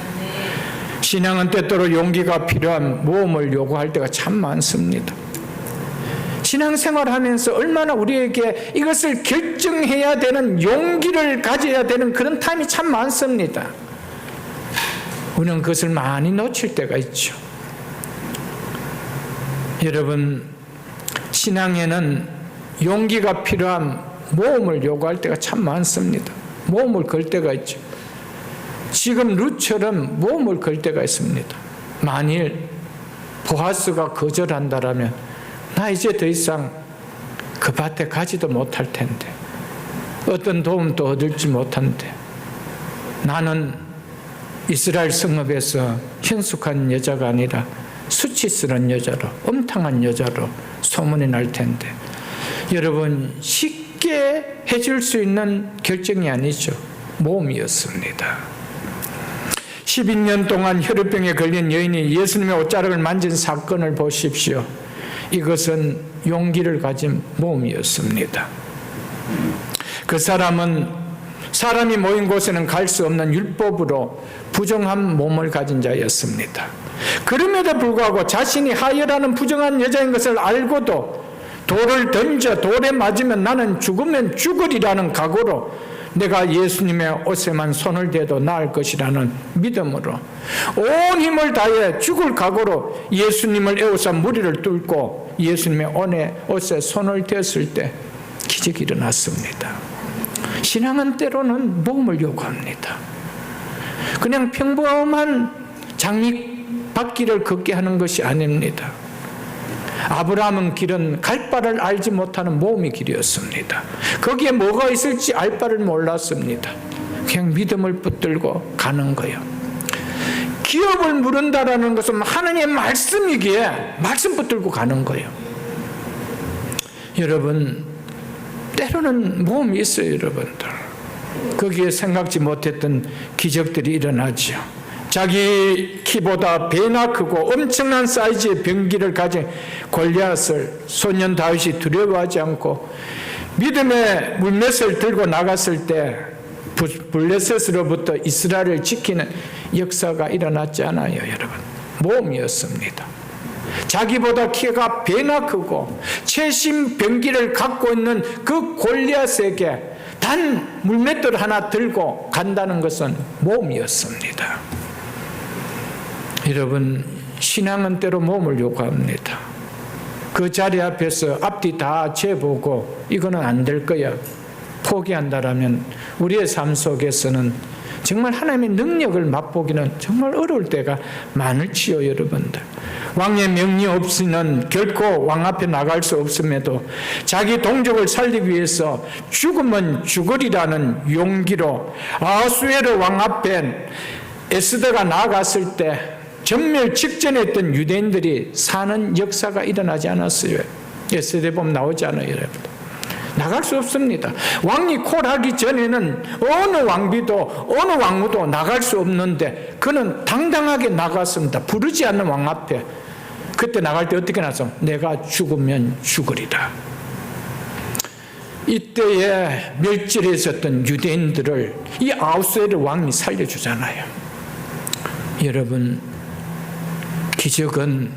신앙은 때때로 용기가 필요한 모험을 요구할 때가 참 많습니다. 신앙생활하면서 얼마나 우리에게 이것을 결정해야 되는 용기를 가져야 되는 그런 타임이 참 많습니다. 우리는 그것을 많이 놓칠 때가 있죠. 여러분, 신앙에는 용기가 필요한 모험을 요구할 때가 참 많습니다. 모험을 걸 때가 있죠. 지금 룻처럼 모험을 걸 때가 있습니다. 만일 보아스가 거절한다라면 나 이제 더 이상 그 밭에 가지도 못할 텐데 어떤 도움도 얻을지 못한데 나는 이스라엘 성읍에서 현숙한 여자가 아니라 수치스러운 여자로 음탕한 여자로 소문이 날 텐데 여러분 쉽게 해줄 수 있는 결정이 아니죠. 모험이었습니다. 12년 동안 혈루병에 걸린 여인이 예수님의 옷자락을 만진 사건을 보십시오. 이것은 용기를 가진 모험이었습니다. 그 사람은 사람이 모인 곳에는 갈 수 없는 율법으로 부정한 몸을 가진 자였습니다. 그럼에도 불구하고 자신이 하혈하는 부정한 여자인 것을 알고도 돌을 던져 돌에 맞으면 나는 죽으면 죽으리라는 각오로 내가 예수님의 옷에만 손을 대도 나을 것이라는 믿음으로 온 힘을 다해 죽을 각오로 예수님을 에워싸 무리를 뚫고 예수님의 옷에 손을 댔을 때 기적이 일어났습니다. 신앙은 때로는 모험을 요구합니다. 그냥 평범한 장미밭길을 걷게 하는 것이 아닙니다. 아브라함은 길은 갈 바를 알지 못하는 모험의 길이었습니다. 거기에 뭐가 있을지 알 바를 몰랐습니다. 그냥 믿음을 붙들고 가는 거예요. 기업을 물은다라는 것은 하나님의 말씀이기에 말씀 붙들고 가는 거예요. 여러분, 때로는 모험이 있어요, 여러분들. 거기에 생각지 못했던 기적들이 일어나죠. 자기 키보다 배나 크고 엄청난 사이즈의 병기를 가진 골리앗을 소년 다윗이 두려워하지 않고 믿음의 물맷을 들고 나갔을 때 블레셋으로부터 이스라엘을 지키는 역사가 일어났지 않아요, 여러분. 모험이었습니다. 자기보다 키가 배나 크고 최신 병기를 갖고 있는 그 골리앗에게 단 물맷돌 하나 들고 간다는 것은 모험이었습니다. 여러분, 신앙은 때로 모험을 요구합니다. 그 자리 앞에서 앞뒤 다 재보고 이거는 안 될 거야 포기한다라면 우리의 삶 속에서는 정말 하나님의 능력을 맛보기는 정말 어려울 때가 많을지요, 여러분들. 왕의 명령 없이는 결코 왕 앞에 나갈 수 없음에도 자기 동족을 살리기 위해서 죽으면 죽으리라는 용기로 아수에르 왕 앞에 에스더가 나아갔을 때 전멸 직전에 있던 유대인들이 사는 역사가 일어나지 않았어요. 에스더에 보면 나오지 않아요, 여러분. 나갈 수 없습니다. 왕이 콜하기 전에는 어느 왕비도 어느 왕후도 나갈 수 없는데 그는 당당하게 나갔습니다. 부르지 않는 왕 앞에. 그때 나갈 때 어떻게 나서? 내가 죽으면 죽으리라. 이때에 멸절에 있었던 유대인들을 이 아하수에르 왕이 살려주잖아요. 여러분, 기적은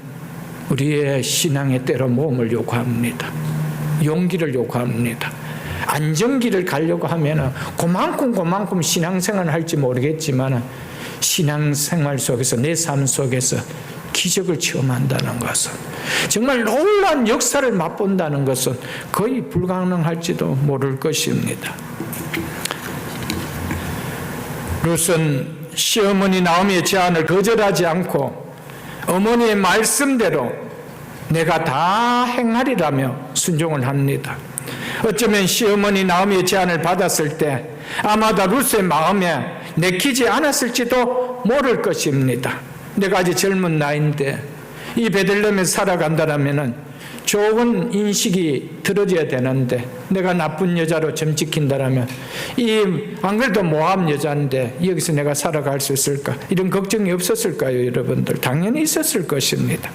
우리의 신앙의 때로 모험을 요구합니다. 용기를 요구합니다. 안정기를 가려고 하면 그만큼 신앙생활을 할지 모르겠지만 신앙생활 속에서 내 삶 속에서 기적을 체험한다는 것은, 정말 놀라운 역사를 맛본다는 것은 거의 불가능할지도 모를 것입니다. 룻은 시어머니 나오미의 제안을 거절하지 않고 어머니의 말씀대로 내가 다 행하리라며 순종을 합니다. 어쩌면 시어머니 나오미의 제안을 받았을 때 아마도 룻의 마음에 내키지 않았을지도 모를 것입니다. 내가 아직 젊은 나이인데 이 베들레헴에 살아간다면 좋은 인식이 들어져야 되는데 내가 나쁜 여자로 점찍힌다면 안 그래도 모함 여자인데 여기서 내가 살아갈 수 있을까? 이런 걱정이 없었을까요, 여러분들? 당연히 있었을 것입니다.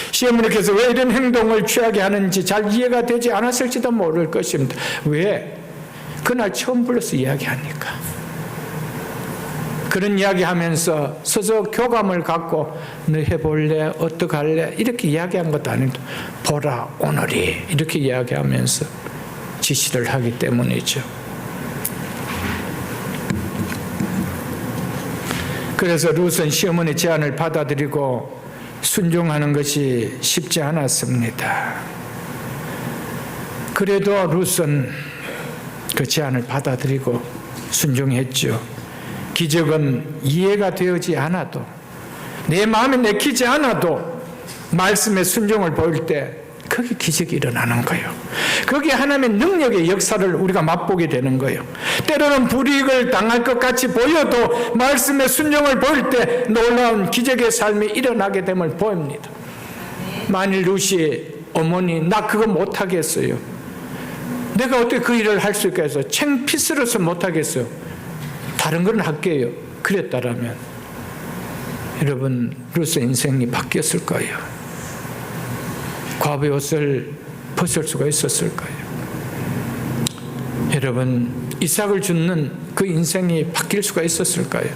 시어머니께서 왜 이런 행동을 취하게 하는지 잘 이해가 되지 않았을지도 모를 것입니다. 왜? 그날 처음 불러서 이야기하니까. 그런 이야기하면서 서서 교감을 갖고 너 해볼래? 어떡할래? 이렇게 이야기한 것도 아닙니다. 보라 오늘이 이렇게 이야기하면서 지시를 하기 때문이죠. 그래서 룻은 시어머니 제안을 받아들이고 순종하는 것이 쉽지 않았습니다. 그래도 룻은 그 제안을 받아들이고 순종했죠. 기적은 이해가 되지 않아도, 내 마음에 내키지 않아도 말씀의 순종을 보일 때 거기 기적이 일어나는 거예요. 거기 하나님의 능력의 역사를 우리가 맛보게 되는 거예요. 때로는 불이익을 당할 것 같이 보여도 말씀의 순종을 보일 때 놀라운 기적의 삶이 일어나게 됨을 보입니다. 만일 룻이 어머니 나 그거 못하겠어요, 내가 어떻게 그 일을 할 수 있겠어요, 창피스러워서 못하겠어요, 다른 건 할게요, 그랬다라면 여러분 룻의 인생이 바뀌었을 거예요. 과부의 옷을 벗을 수가 있었을 거예요. 여러분 이삭을 죽는 그 인생이 바뀔 수가 있었을까요?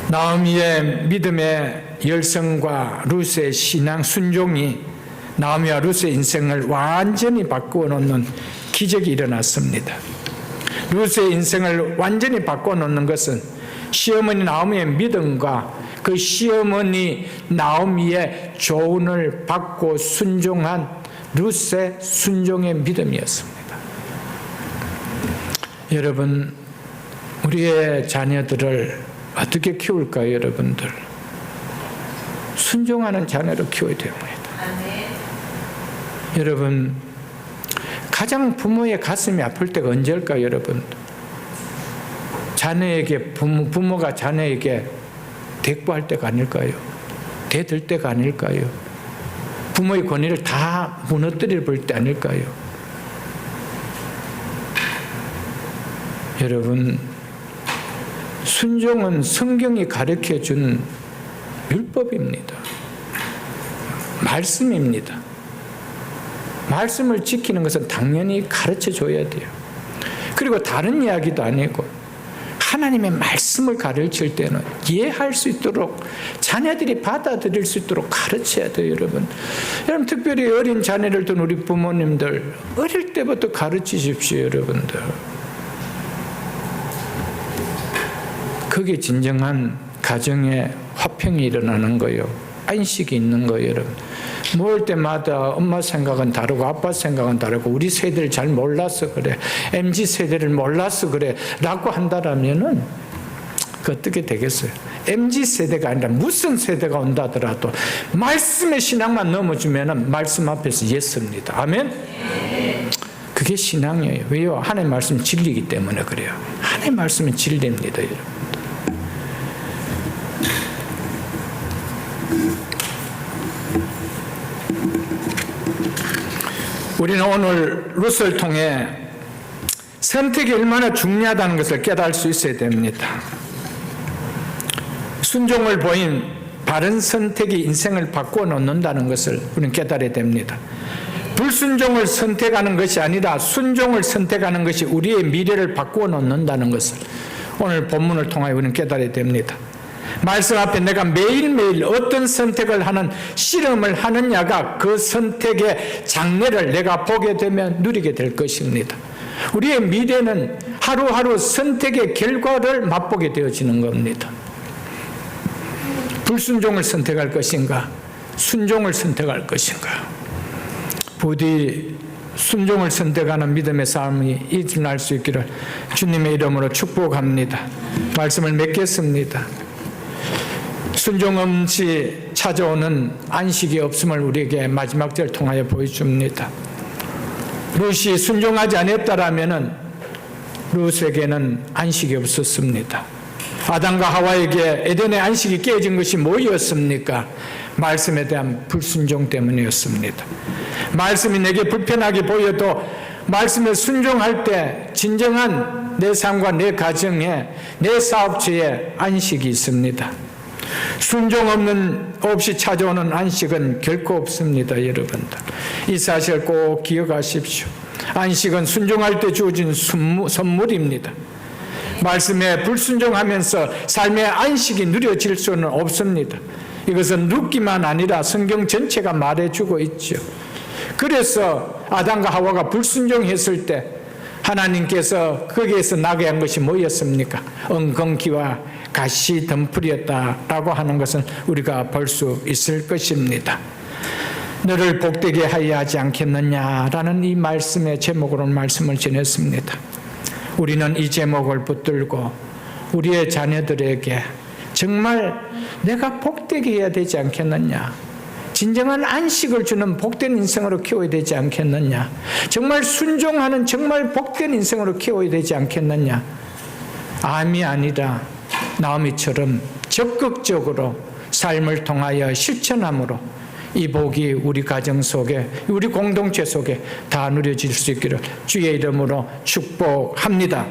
나오미의 믿음의 열성과 룻의 신앙 순종이 나오미와 룻의 인생을 완전히 바꾸어 놓는 기적이 일어났습니다. 룻의 인생을 완전히 바꾸어 놓는 것은 시어머니 나오미의 믿음과 그 시어머니 나오미의 조언을 받고 순종한 룻의 순종의 믿음이었습니다. 여러분, 우리의 자녀들을 어떻게 키울까요, 여러분들? 순종하는 자녀로 키워야 됩니다. 여러분, 가장 부모의 가슴이 아플 때가 언제일까요, 여러분? 자녀에게 부모가 자녀에게 대꾸할 때가 아닐까요? 대들 때가 아닐까요? 부모의 권위를 다 무너뜨려 볼 때 아닐까요? 여러분, 순종은 성경이 가르쳐준 율법입니다. 말씀입니다. 말씀을 지키는 것은 당연히 가르쳐줘야 돼요. 그리고 다른 이야기도 아니고 하나님의 말씀을 가르칠 때는 이해할 수 있도록, 자녀들이 받아들일 수 있도록 가르쳐야 돼요, 여러분. 여러분, 특별히 어린 자녀를 둔 우리 부모님들, 어릴 때부터 가르치십시오, 여러분들. 그게 진정한 가정의 화평이 일어나는 거예요. 안식이 있는 거예요, 여러분. 모을 때마다 엄마 생각은 다르고 아빠 생각은 다르고 우리 세대를 잘 몰라서 그래, MZ세대를 몰라서 그래 라고 한다라면은 그 어떻게 되겠어요? MZ세대가 아니라 무슨 세대가 온다더라도 말씀의 신앙만 넘어주면은 말씀 앞에서 예스입니다. 아멘? 그게 신앙이에요. 왜요? 하나님의 말씀은 진리이기 때문에 그래요. 하나님의 말씀은 진리입니다, 여러분. 우리는 오늘 룻을 통해 선택이 얼마나 중요하다는 것을 깨달을 수 있어야 됩니다. 순종을 보인 바른 선택이 인생을 바꾸어 놓는다는 것을 우리는 깨달아야 됩니다. 불순종을 선택하는 것이 아니라 순종을 선택하는 것이 우리의 미래를 바꾸어 놓는다는 것을 오늘 본문을 통하여 우리는 깨달아야 됩니다. 말씀 앞에 내가 매일매일 어떤 선택을 하는 실험을 하느냐가 그 선택의 장래를 내가 보게 되면 누리게 될 것입니다. 우리의 미래는 하루하루 선택의 결과를 맛보게 되어지는 겁니다. 불순종을 선택할 것인가, 순종을 선택할 것인가. 부디 순종을 선택하는 믿음의 삶이 일어날 수 있기를 주님의 이름으로 축복합니다. 말씀을 맺겠습니다. 순종 없이 찾아오는 안식이 없음을 우리에게 마지막 절을 통하여 보여줍니다. 룻이 순종하지 않았다라면 룻에게는 안식이 없었습니다. 아담과 하와에게 에덴의 안식이 깨진 것이 뭐였습니까? 말씀에 대한 불순종 때문이었습니다. 말씀이 내게 불편하게 보여도 말씀에 순종할 때 진정한 내 삶과 내 가정에, 내 사업체에 안식이 있습니다. 순종 없이 찾아오는 안식은 결코 없습니다, 여러분들. 이 사실을 꼭 기억하십시오. 안식은 순종할 때 주어진 선물입니다. 말씀에 불순종하면서 삶의 안식이 누려질 수는 없습니다. 이것은 룻기만 아니라 성경 전체가 말해주고 있죠. 그래서 아담과 하와가 불순종했을 때 하나님께서 거기에서 나게 한 것이 뭐였습니까? 엉겅퀴와 가시 덤불이었다라고 하는 것은 우리가 볼 수 있을 것입니다. 너를 복되게 하여 하지 않겠느냐라는 이 말씀의 제목으로 말씀을 전했습니다. 우리는 이 제목을 붙들고 우리의 자녀들에게 정말 내가 복되게 해야 되지 않겠느냐, 진정한 안식을 주는 복된 인생으로 키워야 되지 않겠느냐, 정말 순종하는 정말 복된 인생으로 키워야 되지 않겠느냐, 암이 아니라 나오미처럼 적극적으로 삶을 통하여 실천함으로 이 복이 우리 가정 속에, 우리 공동체 속에 다 누려질 수 있기를 주의 이름으로 축복합니다.